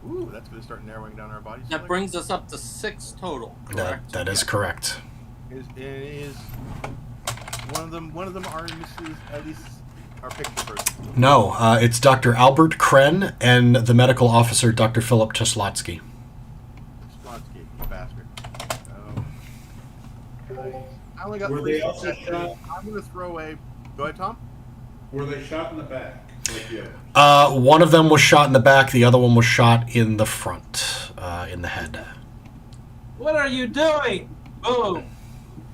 Ooh, that's going to start narrowing down our bodies. That brings us up to 6 total, correct? That is correct. Is one of them are Mrs. at least our picture person? No, it's Dr. Albert Kren and the medical officer, Dr. Philip Czeslotsky. Slotsky, you bastard. I only got Were 3 they also successes. shot? I'm going to throw a. Go ahead, Tom. Were they shot in the back? Like the other? One of them was shot in the back, the other one was shot in the front, in the head. What are you doing? Boom.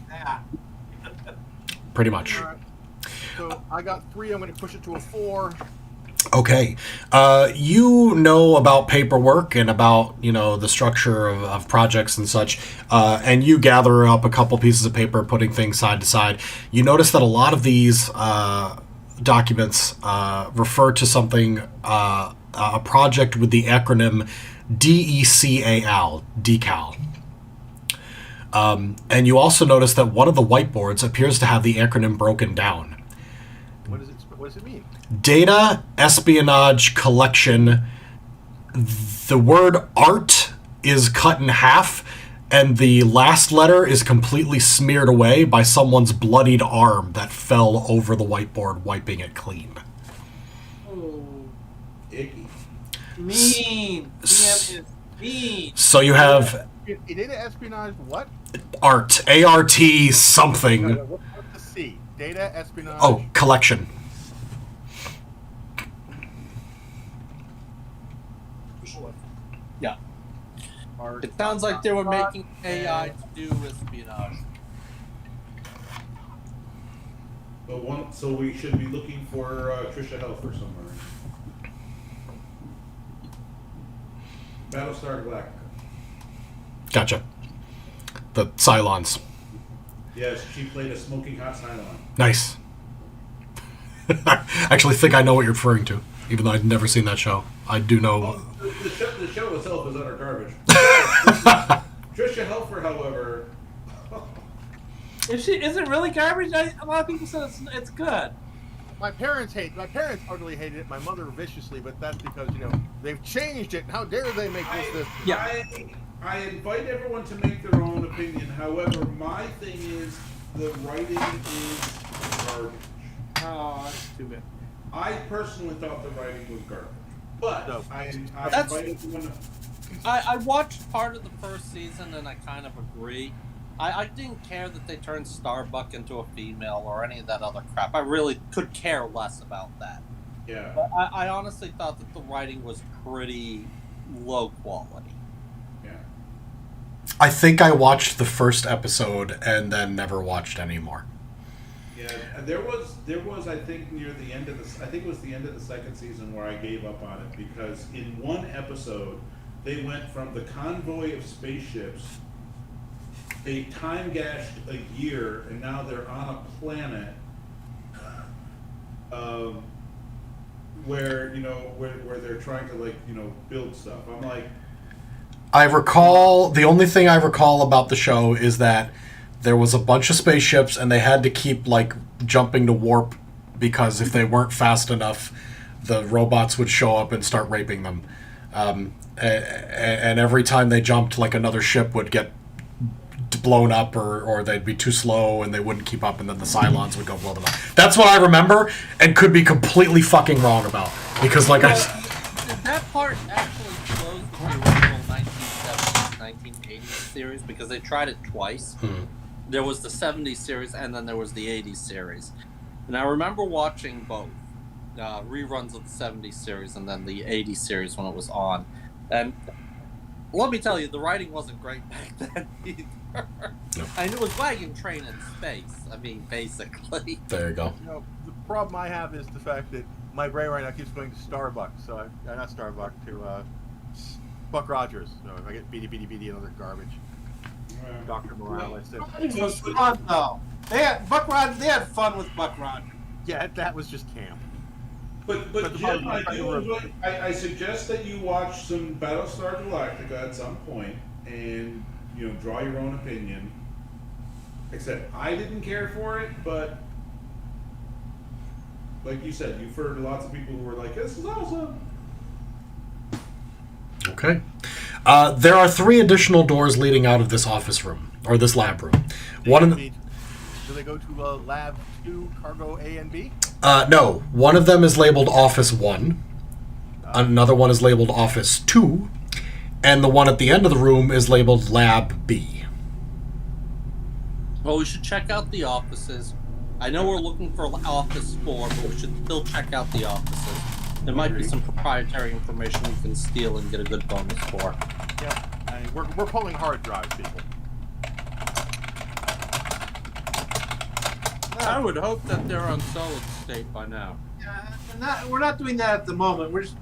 Yeah. Pretty much. All right. So I got 3. I'm going to push it to a 4. Okay. You know about paperwork and about, the structure of projects and such, and you gather up a couple pieces of paper, putting things side to side. You notice that a lot of these documents refer to something, a project with the acronym DECAL, DECAL. And you also notice that one of the whiteboards appears to have the acronym broken down. What does it mean? Data Espionage Collection. The word art is cut in half, and the last letter is completely smeared away by someone's bloodied arm that fell over the whiteboard, wiping it clean. Oh, Icky. mean. DM is mean. So you have Data espionage. What? art, A-R-T something. What's the C? Data espionage. Oh, collection. Yeah. Art. It sounds like they were making AI to do espionage. So we should be looking for Trisha Helfer somewhere. Battlestar Galactica. Gotcha. The Cylons. Yes, she played a smoking hot Cylon. Nice. I actually think I know what you're referring to, even though I've never seen that show. I do know. The show itself is utter garbage. Trisha Helfer, however, Is it really garbage? A lot of people said it's good. My parents utterly hated it. My mother viciously, but that's because they've changed it. How dare they make this? Yeah. I invite everyone to make their own opinion. However, my thing is the writing is garbage. Oh, that's too bad. I personally thought the writing was garbage, but No. I That's- invite everyone. I watched part of the first season and I kind of agree. I didn't care that they turned Starbuck into a female or any of that other crap. I really could care less about that. Yeah. But I honestly thought that the writing was pretty low quality. Yeah. I think I watched the first episode and then never watched any more. Yeah, and there was I think near the end of I think it was the end of the second season where I gave up on it because in one episode they went from the convoy of spaceships, they time gashed a year, and now they're on a planet where where they're trying to build stuff. I'm like, The only thing I recall about the show is that there was a bunch of spaceships and they had to keep jumping to warp because if they weren't fast enough, the robots would show up and start raping them. And every time they jumped, another ship would get blown up or they'd be too slow and they wouldn't keep up and then the Cylons would go blow them up. That's what I remember and could be completely fucking wrong about because That part actually flows with the original 1970s, 1980s series because they tried it twice. There was the 70s series and then there was the 80s series. And I remember watching both reruns of the 70s series and then the 80s series when it was on. And let me tell you, the writing wasn't great back then either. No. And it was Wagon Train in space. I mean, basically. There you go. You know, the problem I have is the fact that my brain right now keeps going to Starbucks. So not Starbucks, to Buck Rogers. So I get beady and other garbage. Dr. Morales said, It was fun though. They had fun with Buck Rogers. yeah, that was just camp. But the Jim, problem- I suggest that you watch some Battlestar Galactica at some point and draw your own opinion. Except I didn't care for it, but like you said, you've heard lots of people who were like, "This is awesome." Okay. There are 3 additional doors leading out of this office room, or this lab room. One of them... Do they go to Lab 2, Cargo A and B? No. One of them is labeled Office 1. Another one is labeled Office 2. And the one at the end of the room is labeled Lab B. Well, we should check out the offices. I know we're looking for Office 4, but we should still check out the offices. There might be some proprietary information we can steal and get a good bonus for. Yeah, I mean, we're pulling hard drives, people. I would hope that they're on solid state by now. We're not doing that at the moment. We're just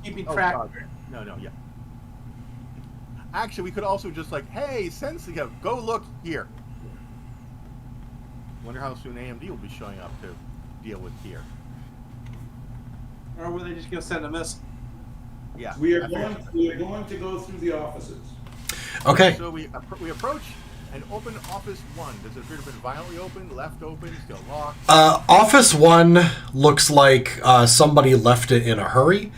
keeping track. God. No, yeah. Actually, we could also just hey, Sensitive, go look here. Wonder how soon AMD will be showing up to deal with here. Or were they just gonna send a miss? Yeah. We are I figured. going to go through the offices. Okay. So we approach and open Office 1. Does it appear to have been violently open, left open, still locked? Office 1 looks like somebody left it in a hurry.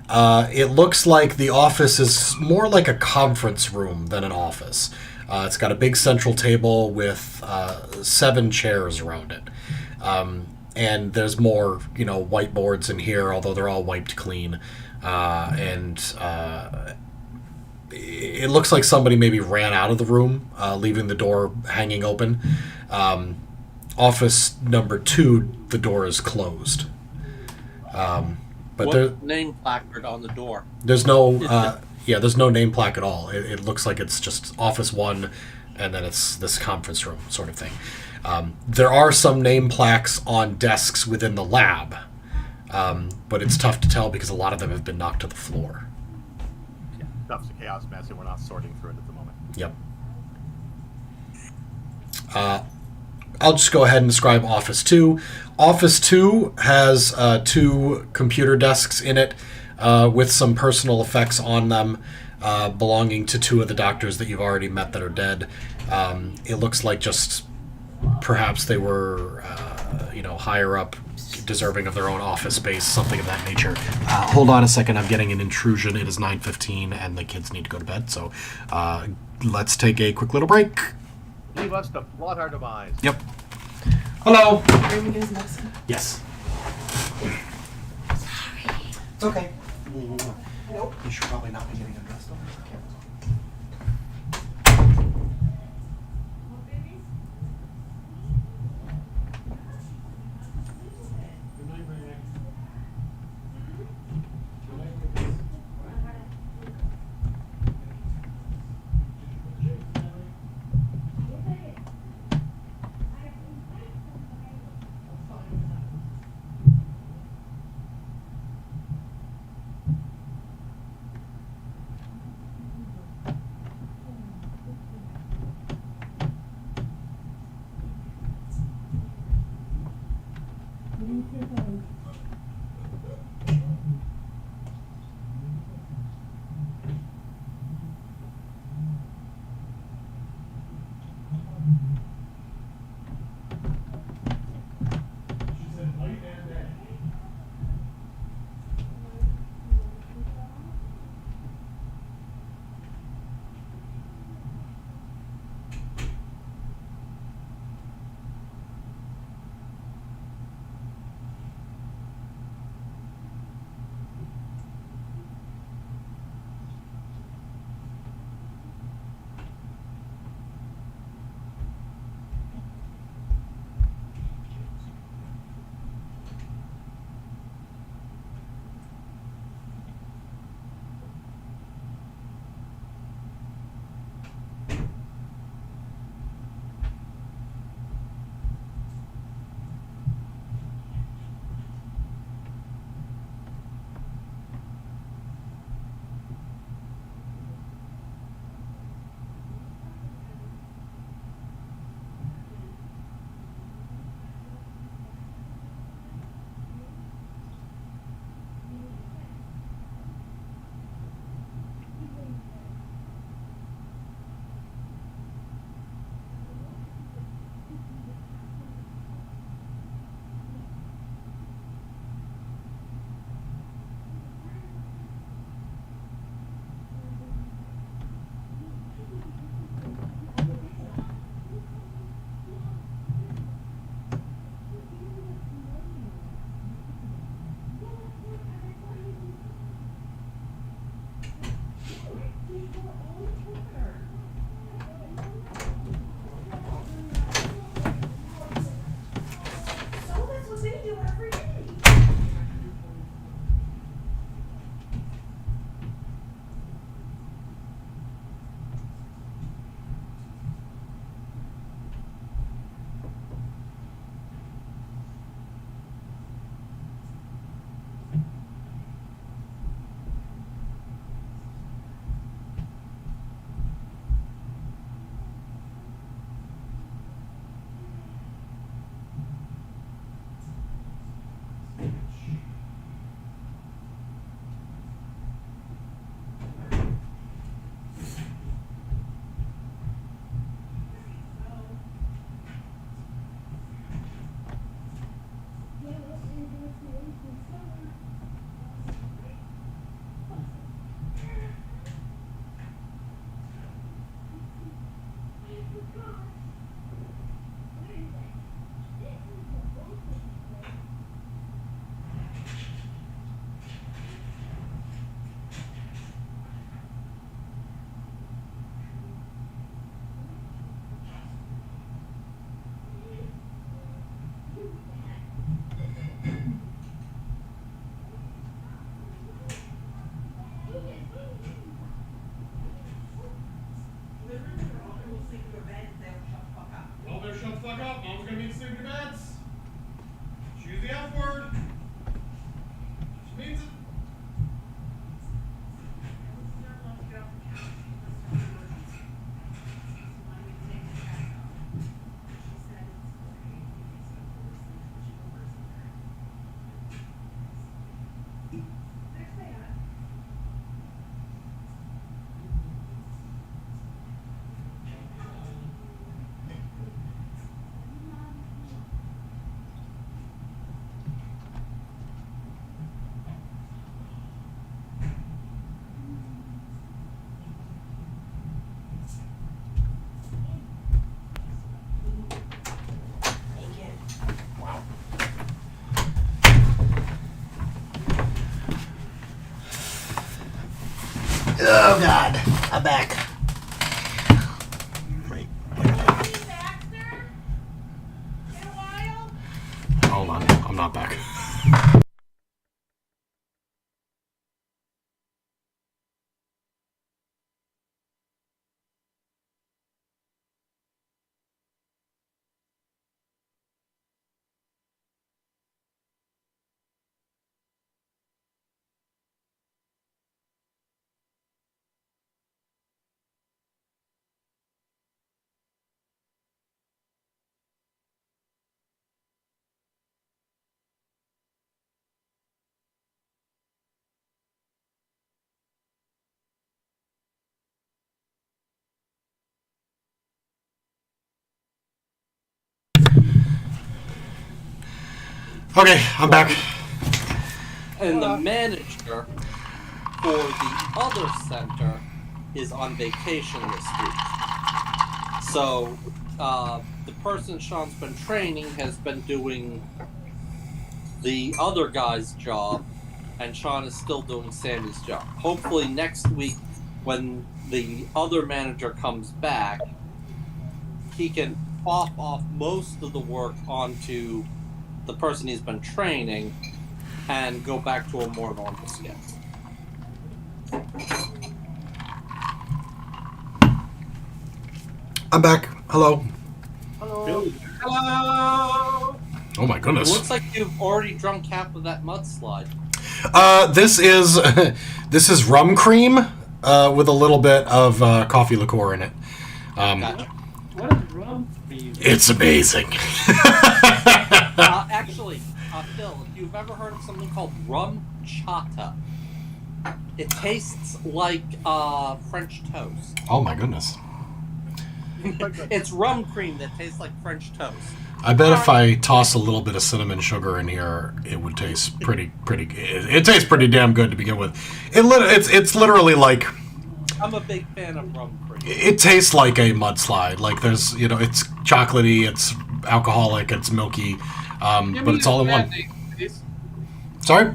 It looks like the office is more like a conference room than an office. It's got a big central table with 7 chairs around it. And there's more, whiteboards in here, although they're all wiped clean. It looks like somebody maybe ran out of the room, leaving the door hanging open. Office number 2, the door is closed. But What name placard on the door? there's no, there's no name plaque at all. It looks like it's just Office 1, and then it's this conference room sort of thing. There are some name plaques on desks within the lab, but it's tough to tell because a lot of them have been knocked to the floor. Stuff's a chaos mess, and we're not sorting through it at the moment. Yep. I'll just go ahead and describe Office 2. Office 2 has 2 computer desks in it with some personal effects on them belonging to 2 of the doctors that you've already met that are dead. It looks like just perhaps they were, higher up, deserving of their own office space, something of that nature. Hold on a second, I'm getting an intrusion. It is 9:15 and the kids need to go to bed, so let's take a quick little break. Leave us to plot our demise. Yep. Hello. Bring me medicine. Yes. It's okay. Nope. You should probably not be getting undressed. Oh God, I'm back. Hold on, I'm not back. Okay, I'm back. And the manager for the other center is on vacation this week. So the person Sean's been training has been doing the other guy's job, and Sean is still doing Sandy's job. Hopefully next week, when the other manager comes back, he can off most of the work onto the person he's been training and go back to a more normal schedule. I'm back. Hello. Hello. Oh my It goodness. looks like you've already drunk half of that mudslide. This is rum cream with a little bit of coffee liqueur in it. Gotcha. What is rum for you? It's amazing. Actually, Phil, if you've ever heard of something called rum chata, it tastes like French toast. Oh my goodness. It's rum cream that tastes like French toast. I bet if I toss a little bit of cinnamon sugar in here, it would taste pretty. It tastes pretty damn good to begin with. It's literally like I'm a big fan of rum cream. it tastes like a mudslide. Like there's it's chocolatey, it's alcoholic, it's milky, but it's all in one. Sorry.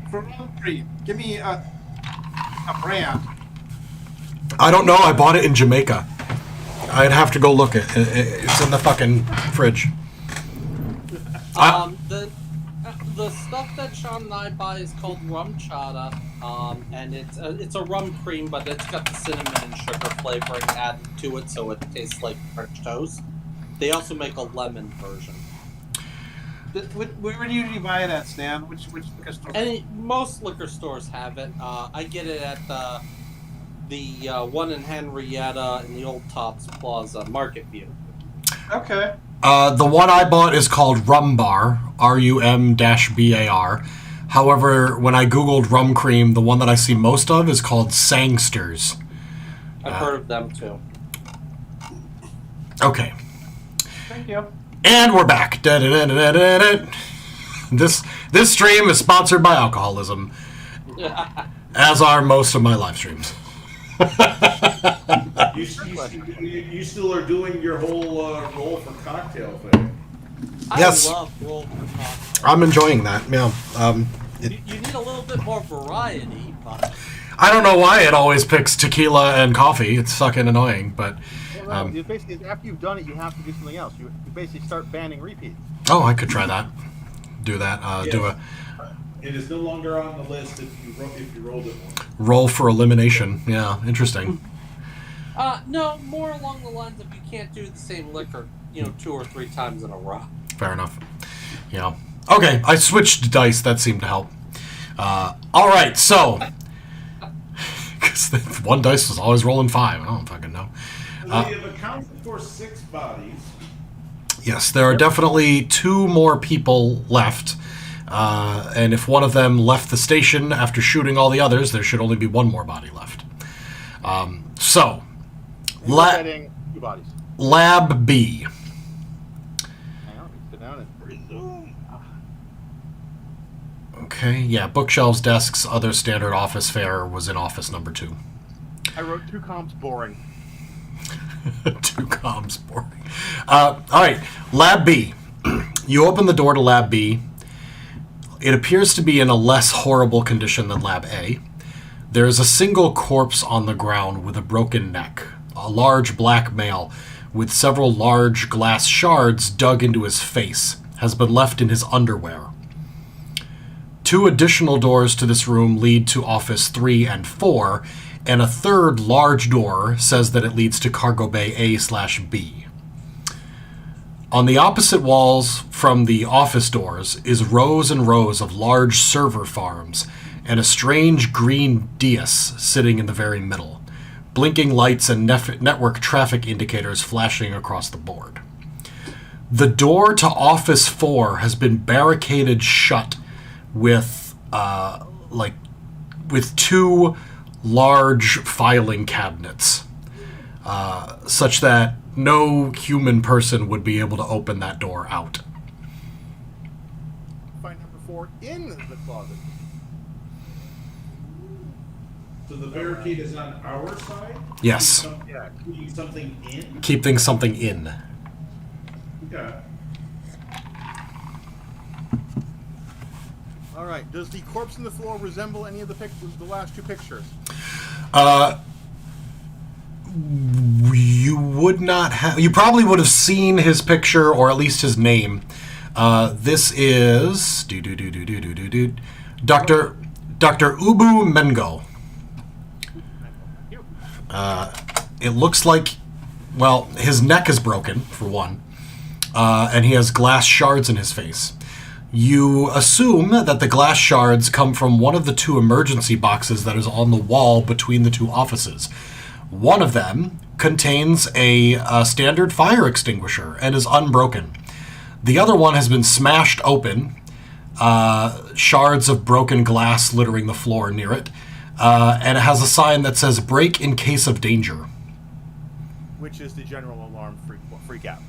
For rum cream, give me a brand. I don't know. I bought it in Jamaica. I'd have to go look it. It's in the fucking fridge. The stuff that Sean and I buy is called rum chata, and it's a rum cream, but it's got the cinnamon and sugar flavoring added to it, so it tastes like French toast. They also make a lemon version. Where do you usually buy it at, Stan? Which liquor store? Most liquor stores have it. I get it at the one in Henrietta in the Old Tops Plaza, Market View. Okay. The one I bought is called Rum Bar, RUM-BAR. However, when I googled rum cream, the one that I see most of is called Sangsters. I've heard of them too. Okay. Thank you. And we're back. Da-da-da-da-da-da. This stream is sponsored by alcoholism, as are most of my live streams. You still are doing your whole roll for cocktail thing. Yes. I love roll for cocktail. I'm enjoying that. Yeah. You need a little bit more variety, but I don't know why it always picks tequila and coffee. It's fucking annoying, but You basically, after you've done it, you have to do something else. You basically start banning repeats. oh, I could try that. Do that. Do a It is no longer on the list if you rolled it once. roll for elimination. Yeah, interesting. no, more along the lines of you can't do the same liquor, 2 or 3 times in a row. Fair enough. Yeah. Okay, I switched dice. That seemed to help. All right, so because one dice was always rolling 5. I don't fucking know. We have accounted for 6 bodies. Yes, there are definitely 2 more people left. And if one of them left the station after shooting all the others, there should only be 1 more body left. So, Setting 2 bodies. Lab B. Hang on, sit down and resume. Okay, yeah, bookshelves, desks, other standard office fare was in office number 2. I wrote 2 comps boring. 2 comms boring. All right, Lab B. You open the door to Lab B. It appears to be in a less horrible condition than Lab A. There is a single corpse on the ground with a broken neck. A large black male with several large glass shards dug into his face has been left in his underwear. 2 additional doors to this room lead to Office 3 and 4, and a third large door says that it leads to Cargo Bay A/B. On the opposite walls from the office doors is rows and rows of large server farms and a strange green dais sitting in the very middle, blinking lights and network traffic indicators flashing across the board. The door to Office 4 has been barricaded shut with 2 large filing cabinets, such that no human person would be able to open that door out. Find number 4 in the closet. So the barricade is on our side? Yes. Keeping something in? Keeping something in. Okay. All right. Does the corpse on the floor resemble any of the last 2 pictures? You would not have. You probably would have seen his picture or at least his name. This is Dr. Ubu Mengo. It looks like, well, his neck is broken for one, and he has glass shards in his face. You assume that the glass shards come from one of the 2 emergency boxes that is on the wall between the 2 offices. One of them contains a standard fire extinguisher and is unbroken. The other one has been smashed open, shards of broken glass littering the floor near it, and it has a sign that says "Break in case of danger." Which is the general alarm freak out.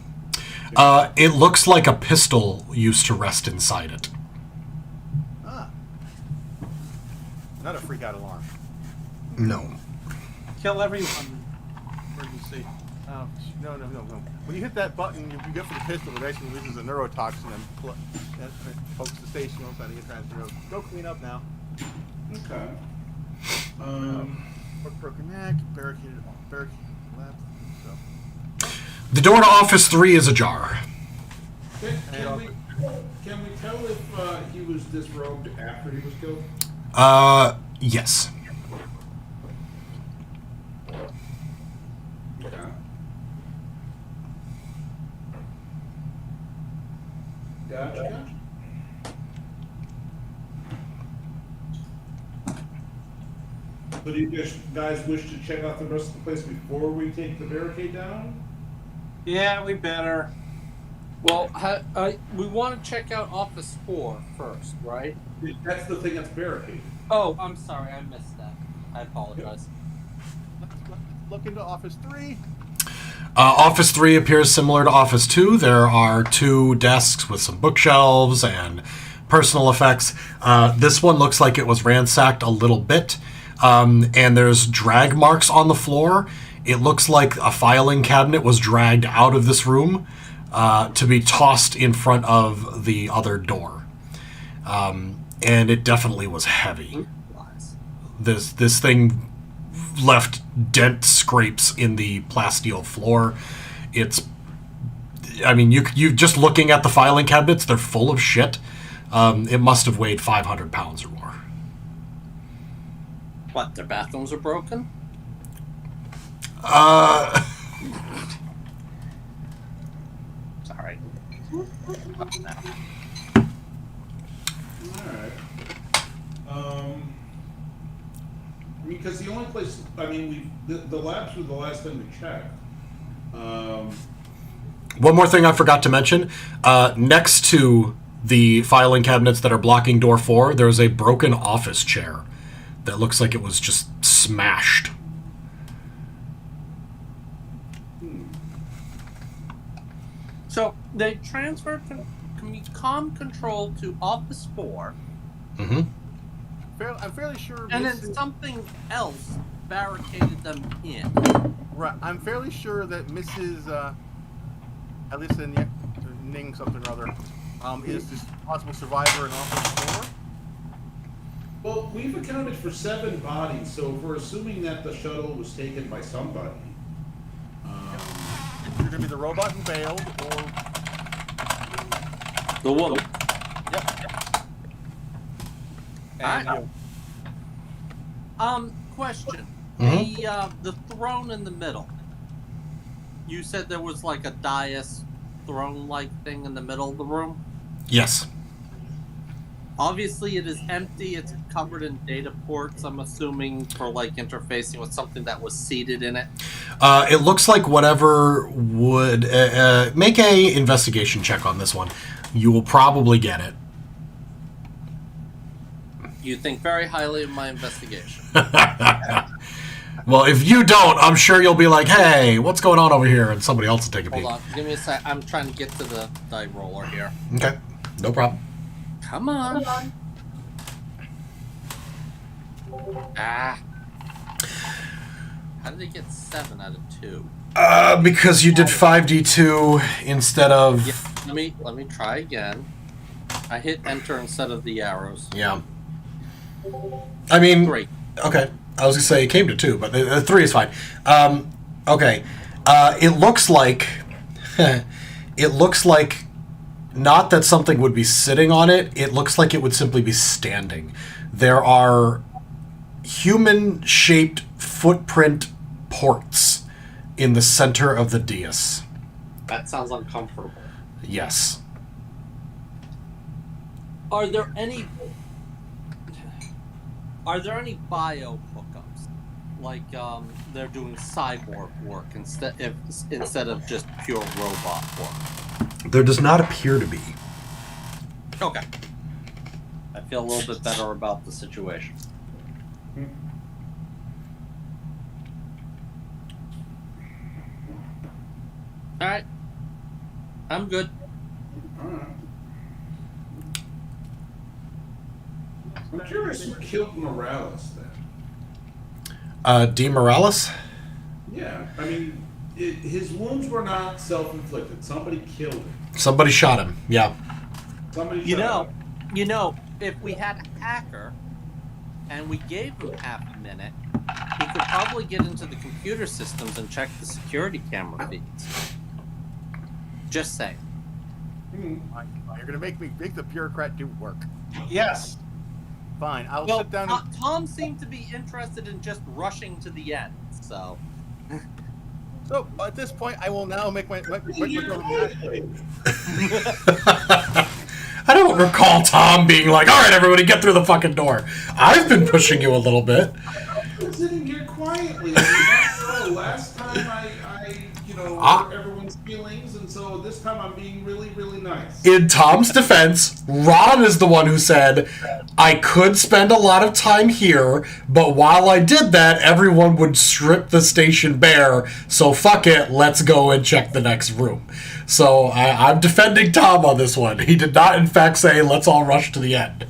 It looks like a pistol used to rest inside it. Ah. Not a freak out alarm. No. Kill everyone. Emergency. Oh, no. When you hit that button, you go for the pistol, it actually releases a neurotoxin and pokes the station outside to get transferred. Go clean up now. Okay. Broken neck, barricaded left. So. The door to Office 3 is ajar. Can we tell if he was disrobed after he was killed? Yes. Okay. Gotcha. So do you guys wish to check out the rest of the place before we take the barricade down? Yeah, we better. Well, we want to check out Office 4 first, right? That's the thing that's barricaded. Oh, I'm sorry, I missed that. I apologize. Let's look into Office 3. Office 3 appears similar to Office 2. There are 2 desks with some bookshelves and personal effects. This one looks like it was ransacked a little bit, and there's drag marks on the floor. It looks like a filing cabinet was dragged out of this room to be tossed in front of the other door. And it definitely was heavy. This thing left dent scrapes in the plasteel floor. You just looking at the filing cabinets, they're full of shit. It must have weighed 500 pounds or more. What, their bathrooms are broken? Sorry. Alright. Because the only place, the labs were the last thing we checked. One more thing I forgot to mention. Next to the filing cabinets that are blocking door 4, there's a broken office chair that looks like it was just smashed. So they transferred comm control to Office 4, Mm-hmm. I'm fairly sure. and then something else barricaded them in. Right. I'm fairly sure that Mrs. Elisa Ning something or other is this possible survivor in Office 4. Well, we've accounted for 7 bodies, so if we're assuming that the shuttle was taken by somebody, You're gonna be the robot who bailed, or The woman. yep. Alright. And Question. Mhm. The throne in the middle. You said there was like a dais throne-like thing in the middle of the room? Yes. Obviously, it is empty. It's covered in data ports, I'm assuming, for like interfacing with something that was seated in it. It looks like whatever would make a investigation check on this one. You will probably get it. You think very highly of my investigation. Well, if you don't, I'm sure you'll be like, "Hey, what's going on over here?" and somebody else will take a peek. Hold on, give me a sec. I'm trying to get to the die roller here. Okay, no problem. Come on. Ah. How did it get 7 out of 2? Because you did 5d2 instead of Yeah, let me try again. I hit enter instead of the arrows. yeah. I mean, 3. okay. I was gonna say it came to 2, but 3 is fine. Okay. It looks like it looks like not that something would be sitting on it. It looks like it would simply be standing. There are human-shaped footprint ports in the center of the dais. That sounds uncomfortable. Yes. Are there any bio hookups? Like they're doing cyborg work instead of just pure robot work. There does not appear to be. Okay. I feel a little bit better about the situation. Alright. I'm good. alright. I'm curious who killed Morales then. D. Morales? Yeah, I mean, his wounds were not self-inflicted. Somebody killed him. Somebody shot him. Yeah. Somebody You shot know, him. if we had a hacker and we gave him half a minute, he could probably get into the computer systems and check the security camera feeds. Just saying. You're gonna make the bureaucrat do work. Yes. Fine, I'll Well, sit down. And, Tom seemed to be interested in just rushing to the end, so. so at this point, I will now make my I don't recall Tom being like, "All right, everybody, get through the fucking door." I've been pushing you a little bit. I've been sitting here quietly. I mean, last time I hurt everyone's feelings, and so this time I'm being really, really nice. In Tom's defense, Ron is the one who said, "I could spend a lot of time here, but while I did that, everyone would strip the station bare, so fuck it, let's go and check the next room." So I'm defending Tom on this one. He did not, in fact, say, "Let's all rush to the end."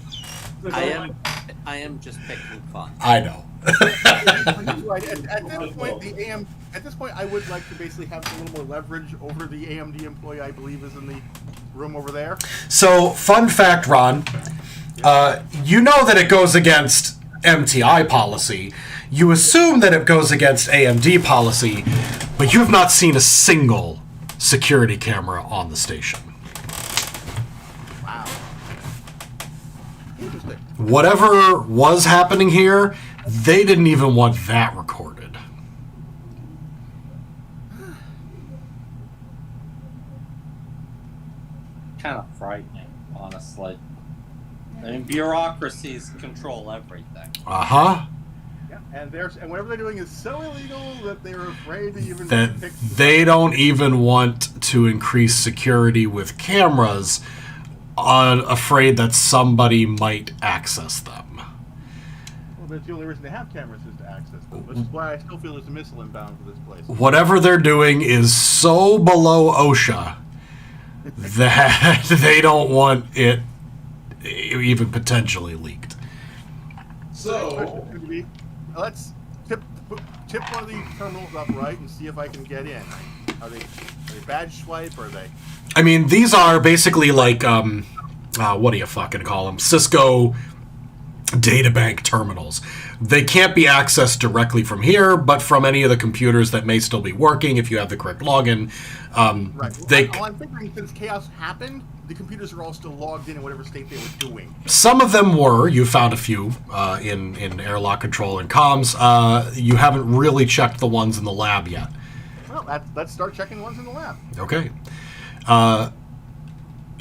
I am just picking fun. I know. right, at this point, at this point, I would like to basically have a little more leverage over the AMD employee I believe is in the room over there. So, fun fact, Ron, you know that it goes against MTI policy. You assume that it goes against AMD policy, but you have not seen a single security camera on the station. Wow. Interesting. Whatever was happening here, they didn't even want that recorded. Kind of frightening, honestly. I mean, bureaucracies control everything. Uh-huh. Yeah, and whatever they're doing is so illegal that they're afraid to even That pick. they don't even want to increase security with cameras, afraid that somebody might access them. Well, that's the only reason they have cameras is to access them. Which is why I still feel there's a missile inbound for this place. Whatever they're doing is so below OSHA that they don't want it even potentially leaked. So, Let's tip one of these terminals up right and see if I can get in. Are they badge swipe or are they? I mean, these are basically like, what do you fucking call them? Cisco databank terminals. They can't be accessed directly from here, but from any of the computers that may still be working if you have the correct login. Right. They Well, I'm figuring since chaos happened, the computers are all still logged in whatever state they were doing. Some of them were. You found a few in airlock control and comms. You haven't really checked the ones in the lab yet. Well, let's start checking the ones in the lab. Okay.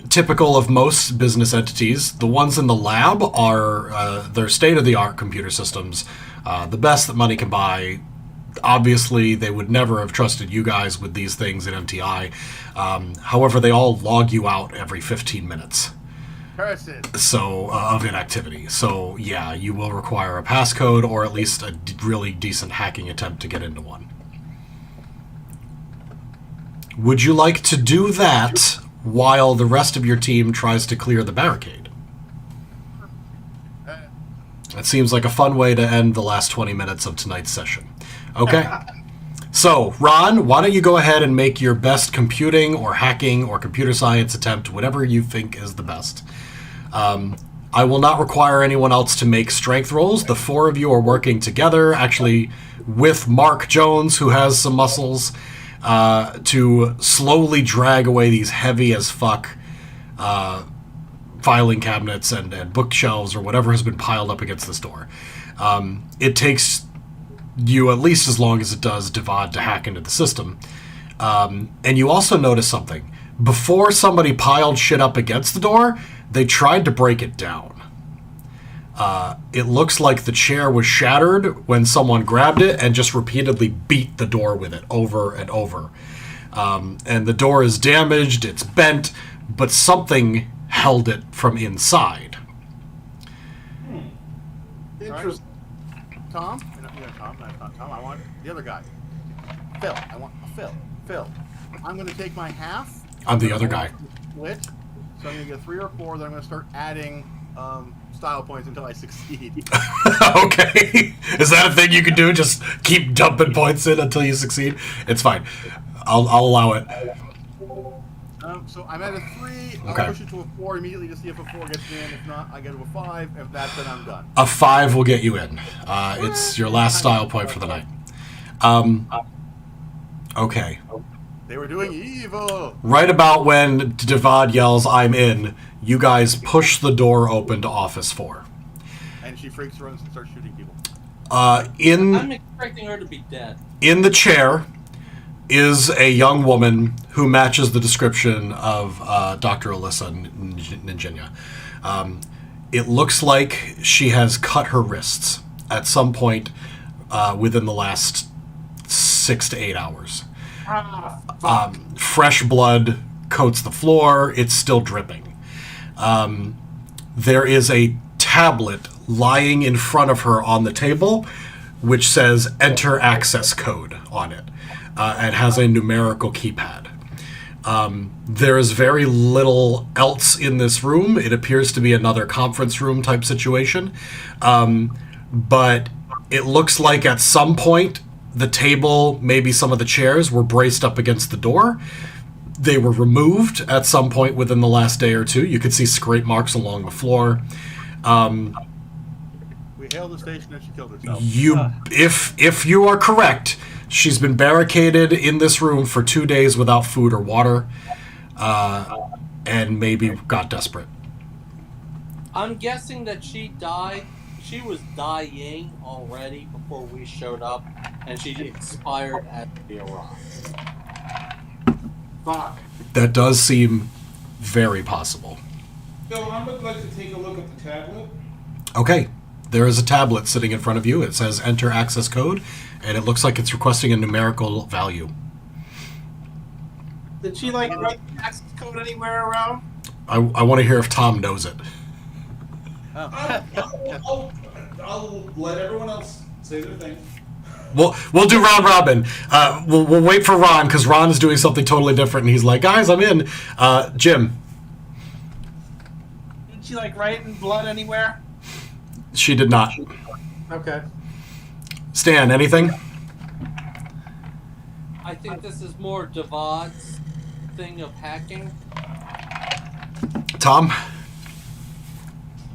Typical of most business entities, the ones in the lab are their state-of-the-art computer systems, the best that money can buy. Obviously, they would never have trusted you guys with these things in MTI. However, they all log you out every 15 minutes. Of inactivity. So, yeah, you will require a passcode or at least a really decent hacking attempt to get into one. Would you like to do that while the rest of your team tries to clear the barricade? That seems like a fun way to end the last 20 minutes of tonight's session. Okay. So, Ron, why don't you go ahead and make your best computing or hacking or computer science attempt, whatever you think is the best. I will not require anyone else to make strength rolls. The four of you are working together, actually with Mark Jones, who has some muscles, to slowly drag away these heavy as fuck filing cabinets and bookshelves or whatever has been piled up against this door. It takes you at least as long as it does Devad to hack into the system. And you also notice something. Before somebody piled shit up against the door, they tried to break it down. It looks like the chair was shattered when someone grabbed it and just repeatedly beat the door with it over and over. And the door is damaged, it's bent, but something held it from inside. Interesting. Tom? Tom, not Tom. I want the other guy. Phil. I want Phil. Phil. I'm going to take my half. I'm the other guy. Split. So I'm going to get 3 or 4. Then I'm going to start adding style points until I succeed. Okay. Is that a thing you can do? Just keep dumping points in until you succeed? It's fine. I'll allow it. So I'm at a 3. I'll Okay. push it to a 4 immediately to see if a 4 gets me in. If not, I get to a 5. If that's then I'm done. A 5 will get you in. It's your last style point for the night. Okay. They were doing evil. Right about when Devad yells, "I'm in," you guys push the door open to Office 4. And she freaks, runs, and starts shooting people. I'm expecting her to be dead. In the chair is a young woman who matches the description of Dr. Alyssa Ninjinya. It looks like she has cut her wrists at some point within the last 6 to 8 hours. Fresh blood coats the floor. It's still dripping. There is a tablet lying in front of her on the table which says "Enter access code" on it. And has a numerical keypad. There is very little else in this room. It appears to be another conference room type situation. But it looks like at some point the table, maybe some of the chairs, were braced up against the door. They were removed at some point within the last day or two. You could see scrape marks along the floor. We hailed the station and she killed herself. If you are correct, she's been barricaded in this room for 2 days without food or water, and maybe got desperate. I'm guessing that she died. She was dying already before we showed up, and she expired as we arrived. Fuck. That does seem very possible. So I would like to take a look at the tablet. Okay, there is a tablet sitting in front of you. It says "Enter access code," and it looks like it's requesting a numerical value. Did she write the access code anywhere around? I want to hear if Tom knows it. I'll let everyone else say their thing. We'll do round robin. We'll wait for Ron because Ron is doing something totally different, and he's like, "Guys, I'm in." Jim. Did she write in blood anywhere? She did not. Okay. Stan, anything? I think this is more Devad's thing of hacking. Tom?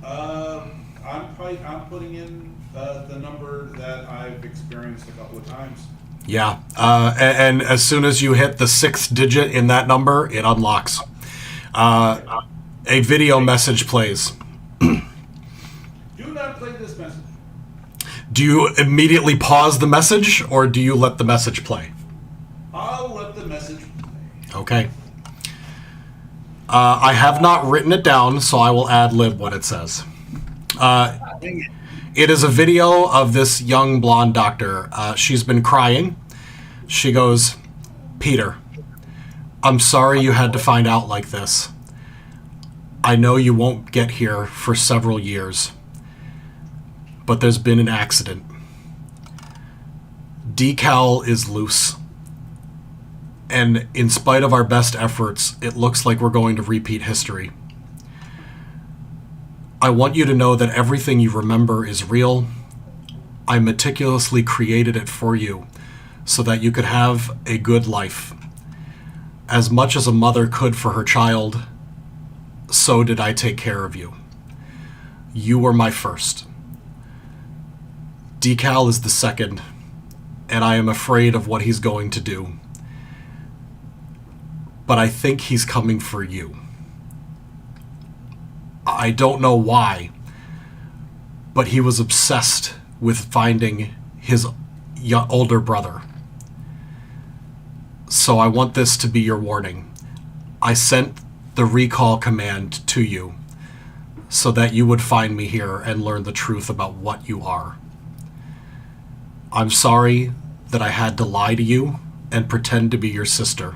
I'm I'm putting in the number that I've experienced a couple of times. Yeah, and as soon as you hit the 6th digit in that number, it unlocks. A video message plays. Do not play this message. Do you immediately pause the message, or do you let the message play? I'll let the message play. Okay. I have not written it down, so I will ad-lib what it says. It is a video of this young blonde doctor. She's been crying. She goes, "Peter, I'm sorry you had to find out like this. I know you won't get here for several years, but there's been an accident. Decal is loose. And in spite of our best efforts, it looks like we're going to repeat history. I want you to know that everything you remember is real. I meticulously created it for you so that you could have a good life. As much as a mother could for her child, so did I take care of you. You were my first. Decal is the second, and I am afraid of what he's going to do. But I think he's coming for you. I don't know why, but he was obsessed with finding his older brother. So I want this to be your warning. I sent the recall command to you so that you would find me here and learn the truth about what you are. I'm sorry that I had to lie to you and pretend to be your sister.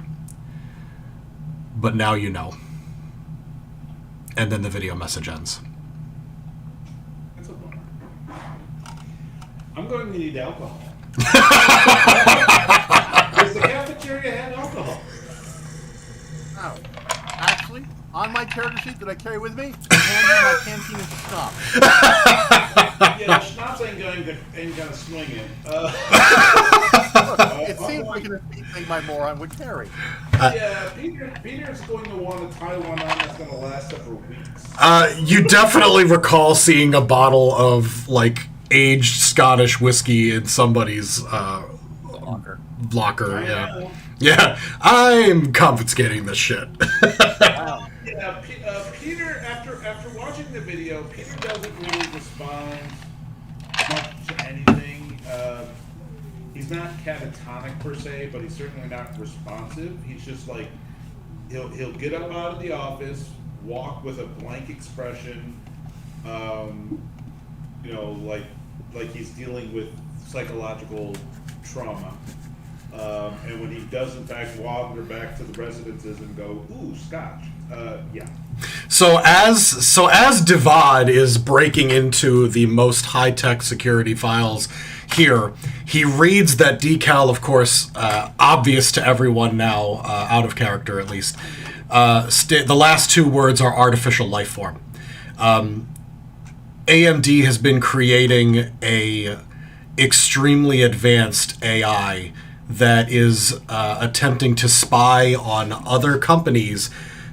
But now you know." And then the video message ends. That's a bummer. I'm going to need alcohol. Does the cafeteria have alcohol? Oh, actually, on my character sheet that I carry with me, I hand you my canteen of schnapps. Yeah, schnapps ain't gonna swing it. It seems like an thing my moron would carry. Yeah, Peter's going to want to tie one on that's going to last for weeks. You definitely recall seeing a bottle of, like, aged Scottish whiskey in somebody's locker. Yeah. Yeah, I'm confiscating this shit. Wow. Yeah, Peter, after watching the video, Peter doesn't really respond much to anything. He's not catatonic per se, but he's certainly not responsive. He's just like, he'll get up out of the office, walk with a blank expression, like he's dealing with psychological trauma. And when he does in fact wander back to the residences and go, "Ooh, scotch," yeah. So as Divad is breaking into the most high-tech security files here, he reads that Decal, of course, obvious to everyone now, out of character at least, the last two words are artificial life form. AMD has been creating a extremely advanced AI that is attempting to spy on other companies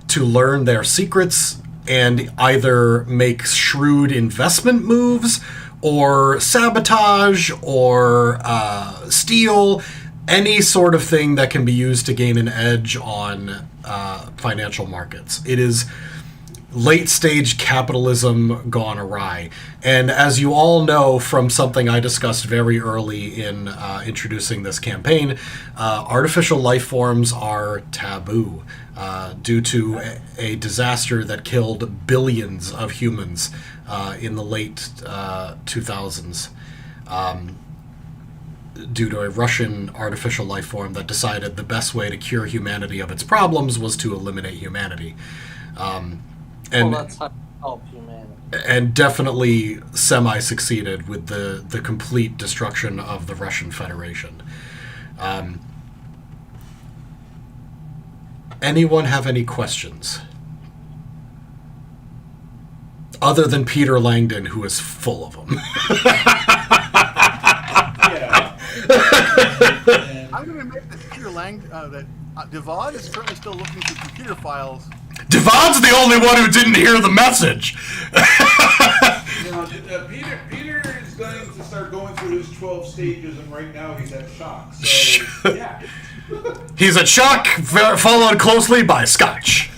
to learn their secrets and either make shrewd investment moves or sabotage or steal, any sort of thing that can be used to gain an edge on financial markets. It is late-stage capitalism gone awry. And as you all know from something I discussed very early in introducing this campaign, artificial life forms are taboo due to a disaster that killed billions of humans in the late 2000s. Due to a Russian artificial life form that decided the best way to cure humanity of its problems was to eliminate humanity. And well, that's how to help humanity. And definitely semi-succeeded with the complete destruction of the Russian Federation. Anyone have any questions? Other than Peter Langdon, who is full of them. Yeah. I'm going to admit that Peter that Divad is currently still looking through computer files. Divad's the only one who didn't hear the message. You know, to start going through his 12 stages, and right now he's at shock. So, yeah. He's at shock, followed closely by Scotch.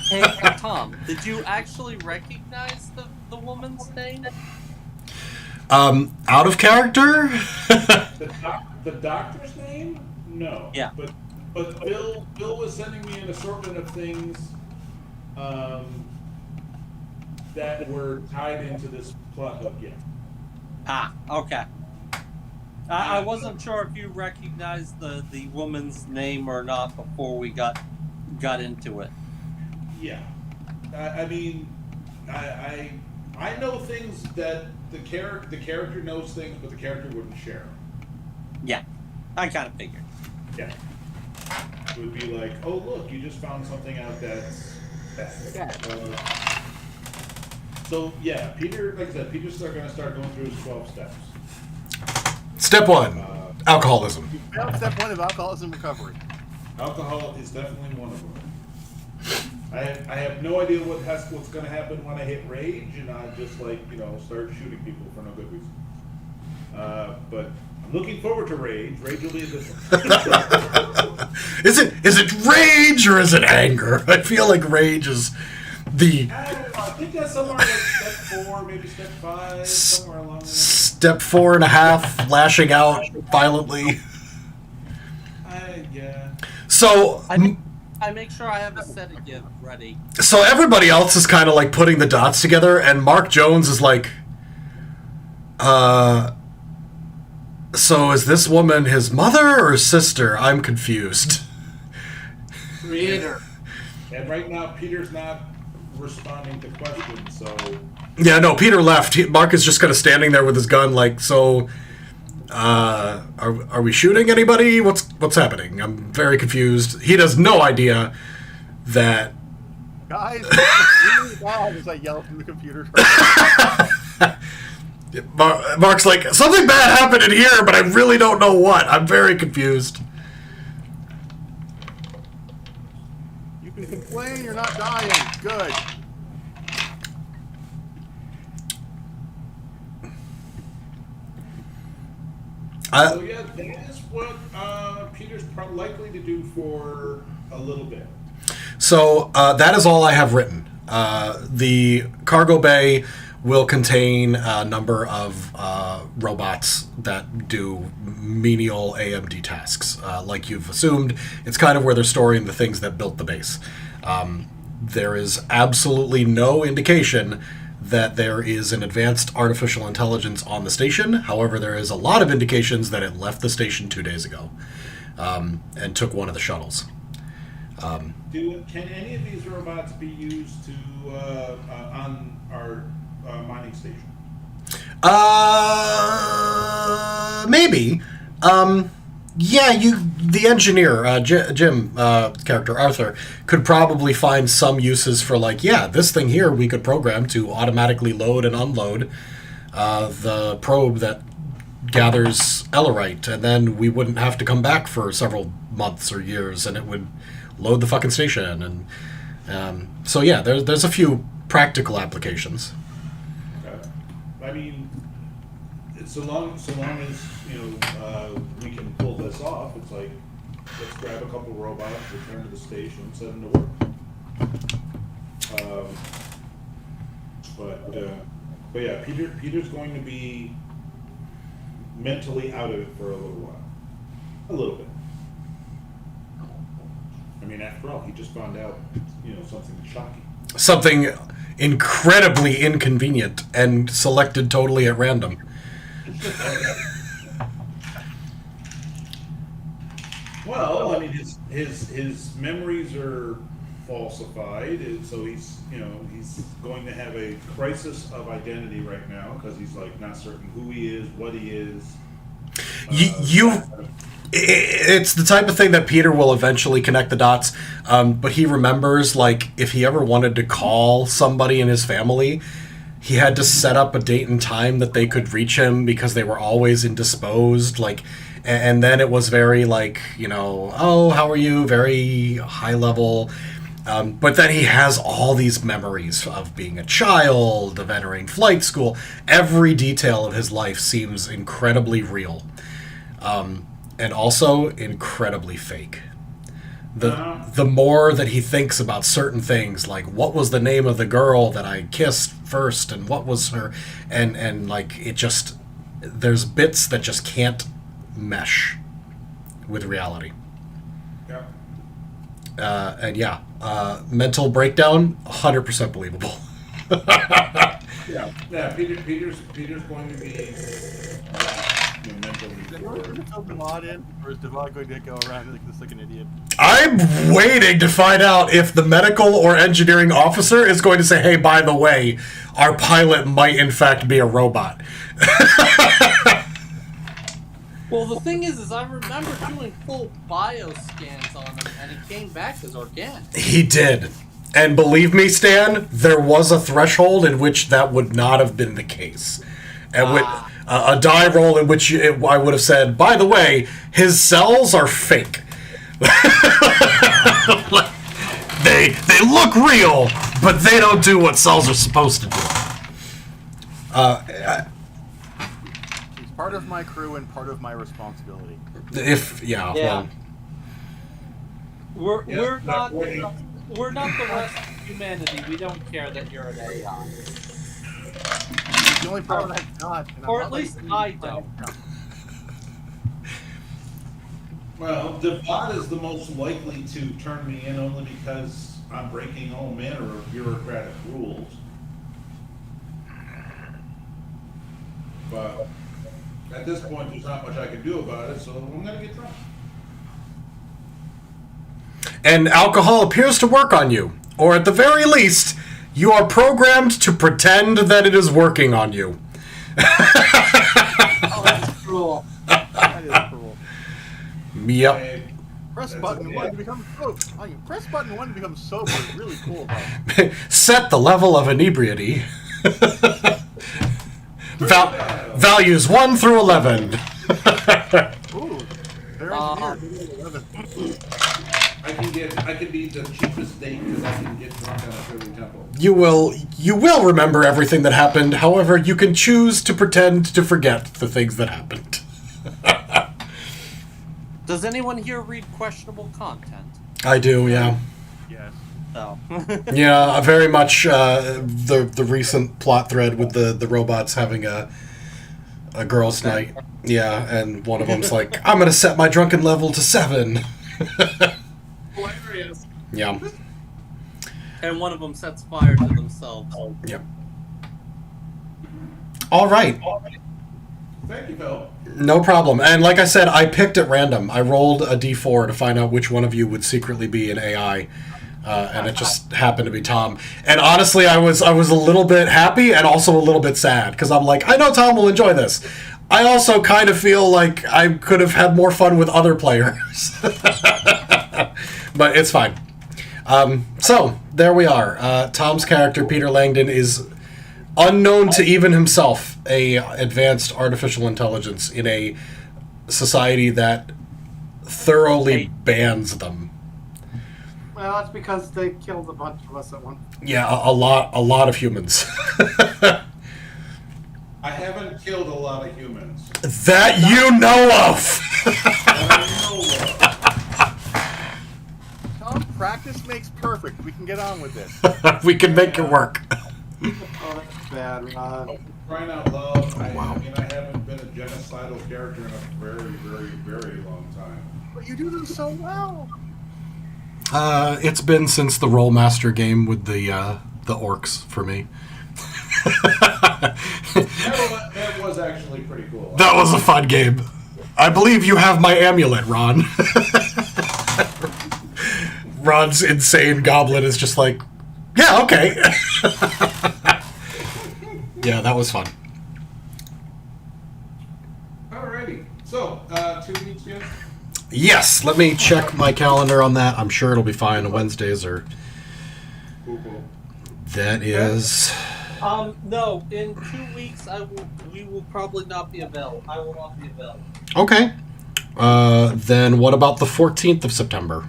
Hey, Tom, did you actually recognize the woman's name? Out of character? The doctor's name? No. Yeah. But Bill was sending me an assortment of things that were tied into this plot hook. Yeah. Ah, okay. I wasn't sure if you recognized the woman's name or not before we got into it. Yeah. I mean, I know things that the character knows things, but the character wouldn't share. Yeah, I kind of figured. Yeah. It would be like, oh look, you just found something out that's bad. So yeah, Peter, like I said, Peter's going to start going through his 12 steps. Step 1, alcoholism. You failed step 1 of alcoholism recovery. Alcohol is definitely one of them. I have no idea what's going to happen when I hit rage, and I just start shooting people for no good reason. But I'm looking forward to rage. Rage will be a good one. Is it rage or is it anger? I feel like rage is the I don't know, I think that's somewhere like step 4, maybe step 5, somewhere along there. step 4.5, lashing out violently. Yeah. So I make sure I have a set of gift ready. So everybody else is kind of like putting the dots together, and Mark Jones is like, so is this woman his mother or sister? I'm confused. Creator. And right now, Peter's not responding to questions, so... Yeah, no, Peter left. Mark is just kind of standing there with his gun, like, so, are we shooting anybody? What's happening? I'm very confused. He has no idea that... Guys, really bad as I yell from the computer. Mark's like, something bad happened in here, but I really don't know what. I'm very confused. You can complain, you're not dying. Good. So yeah, that is what Peter's likely to do for a little bit. So that is all I have written. The cargo bay will contain a number of robots that do menial AMD tasks. Like you've assumed, it's kind of where they're storing the things that built the base. There is absolutely no indication that there is an advanced artificial intelligence on the station. However, there is a lot of indications that it left the station 2 days ago and took one of the shuttles. Can any of these robots be used to on our mining station? Maybe. Yeah, the engineer, Jim character, Arthur, could probably find some uses for, like, yeah, this thing here we could program to automatically load and unload the probe that gathers Ellerite, and then we wouldn't have to come back for several months or years, and it would load the fucking station. And so, yeah, there's a few practical applications. Okay. I mean, so long as we can pull this off, it's like, let's grab a couple robots, return to the station, set them to work. But yeah, Peter's going to be mentally out of it for a little while, a little bit. I mean, after all, he just found out, something shocking. Something incredibly inconvenient and selected totally at random. Well, I mean, his memories are falsified, and so he's going to have a crisis of identity right now because he's like not certain who he is, what he is. It's the type of thing that Peter will eventually connect the dots, but he remembers, like, if he ever wanted to call somebody in his family, he had to set up a date and time that they could reach him because they were always indisposed, like, and then it was very, like, oh, how are you, very high level, But then he has all these memories of being a child, of entering flight school. Every detail of his life seems incredibly real, and also incredibly fake. The more that he thinks about certain things, like what was the name of the girl that I kissed first, and what was her, and like it just, there's bits that just can't mesh with reality. Yeah. And yeah, mental breakdown, 100% believable. Yeah. Peter's going to be mentally Is forward. anyone going to fill Devon in, or is Devon going to go around like an idiot? I'm waiting to find out if the medical or engineering officer is going to say, hey, by the way, our pilot might in fact be a robot. Well, the thing is I remember doing full bio scans on him, and he came back as organic. He did. And believe me, Stan, there was a threshold in which that would not have been the case. And with a die roll in which I would have said, by the way, his cells are fake. They look real, but they don't do what cells are supposed to do. He's part of my crew and part of my responsibility. Well, We're not wait. we're not the rest of humanity. We don't care that you're an AI, He's the only problem I've got. And I'm or not at like least you. I don't. Well, Devon is the most likely to turn me in only because I'm breaking all manner of bureaucratic rules. But at this point, there's not much I can do about it, so I'm gonna get drunk. and alcohol appears to work on you, or at the very least, you are programmed to pretend that it is working on you. Oh, that's cruel. That is cruel. Yep. I- Press That's button okay. one to become sober. Press button one to become sober is really cool though. Set the level of inebriety. Values 1 through 11. Ooh, very Uh-huh. engineered. 11. I can be the cheapest date because I can get drunk on a Shirley Temple. You will remember everything that happened. However, you can choose to pretend to forget the things that happened. Does anyone here read questionable content? I do, yeah. Yes. No. Yeah, very much the recent plot thread with the robots having a girls' night. Yeah, and one of them's like, I'm gonna set my drunken level to 7. Hilarious. Yeah. And one of them sets fire to themselves. Yep. All right. Thank you, Phil. No problem. And like I said, I picked at random. I rolled a d4 to find out which one of you would secretly be an AI. And it just happened to be Tom. And honestly, I was a little bit happy and also a little bit sad because I'm like, I know Tom will enjoy this. I also kind of feel like I could have had more fun with other players. But it's fine. So there we are. Tom's character, Peter Langdon, is unknown to even himself a advanced artificial intelligence in a society that thoroughly bans them. Well, that's because they killed a bunch of us at one. Yeah, a lot of humans. I haven't killed a lot of humans. That you know of. Tom, practice makes perfect. We can get on with this. We can make it work. Oh, that's bad, Ron. Crying out loud, wow. I mean, I haven't been a genocidal character in a very, very, very long time. But you do them so well. It's been since the Rollmaster game with the orcs for me. That was actually pretty cool. That was a fun game. I believe you have my amulet, Ron. Ron's insane goblin is just like, yeah, okay. Yeah, that was fun. Alrighty. So, 2 weeks, yes? Yes, let me check my calendar on that. I'm sure it'll be fine. Wednesdays are... Cool, cool. That is... No. In 2 weeks, we will probably not be available. I will not be available. Okay. Then what about the 14th of September?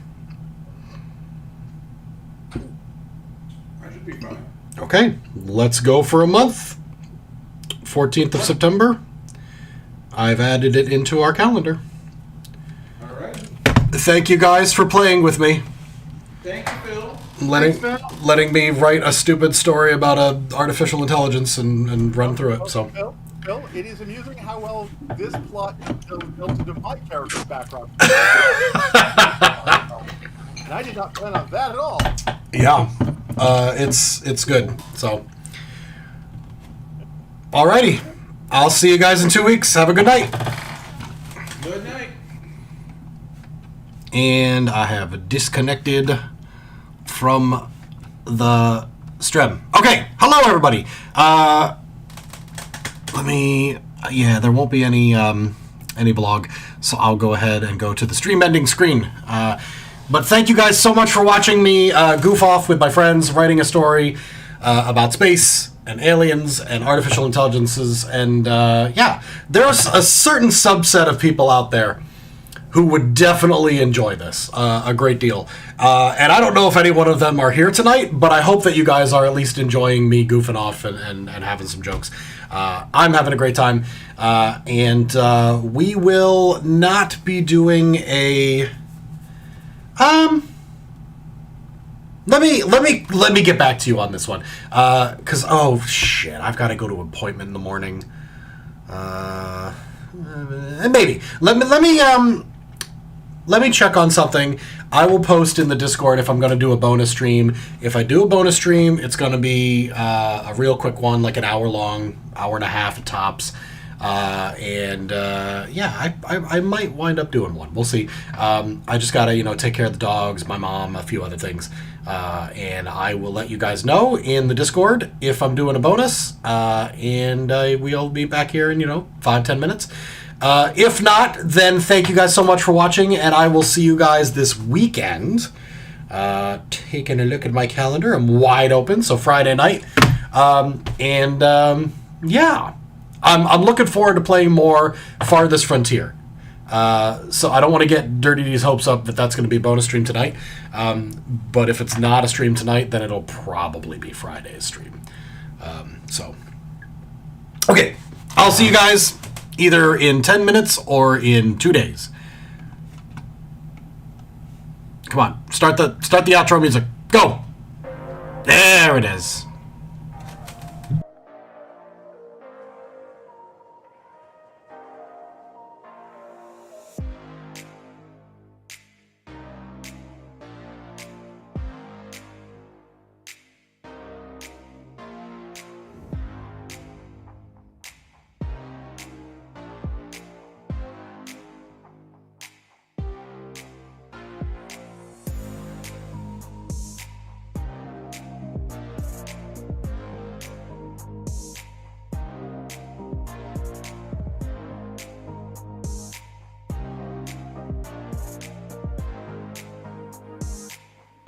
Okay, let's go for a month. 14th of September. I've added it into our calendar. All right. Thank you guys for playing with me. Thank you, Phil. Letting me write a stupid story about artificial intelligence and run through it. So Phil, it is amusing how well this plot is built into my character's background. And I did not plan on that at all. yeah, it's good. So, alrighty, I'll see you guys in 2 weeks. Have a good night. Good night. And I have disconnected from the stream. Okay, hello everybody. There won't be any blog, so I'll go ahead and go to the stream ending screen. But thank you guys so much for watching me goof off with my friends, writing a story about space and aliens and artificial intelligences. And there's a certain subset of people out there who would definitely enjoy this a great deal. And I don't know if any one of them are here tonight, but I hope that you guys are at least enjoying me goofing off and having some jokes. I'm having a great time. And we will not be doing a... Let me get back to you on this one. 'Cause, oh shit, I've got to go to an appointment in the morning. Maybe. Let me check on something. I will post in the Discord if I'm going to do a bonus stream. If I do a bonus stream, it's going to be a real quick one, like an hour long, hour and a half at tops. I might wind up doing one. We'll see. I just got to, take care of the dogs, my mom, a few other things. And I will let you guys know in the Discord if I'm doing a bonus. We'll be back here in, 5-10 minutes. If not, then thank you guys so much for watching, and I will see you guys this weekend. Taking a look at my calendar, I'm wide open, so Friday night. I'm looking forward to playing more Farthest Frontier. So I don't want to get Dirty D's hopes up that that's going to be a bonus stream tonight. But if it's not a stream tonight, then it'll probably be Friday's stream. Okay, I'll see you guys either in 10 minutes or in 2 days. Come on, start the outro music. Go! There it is.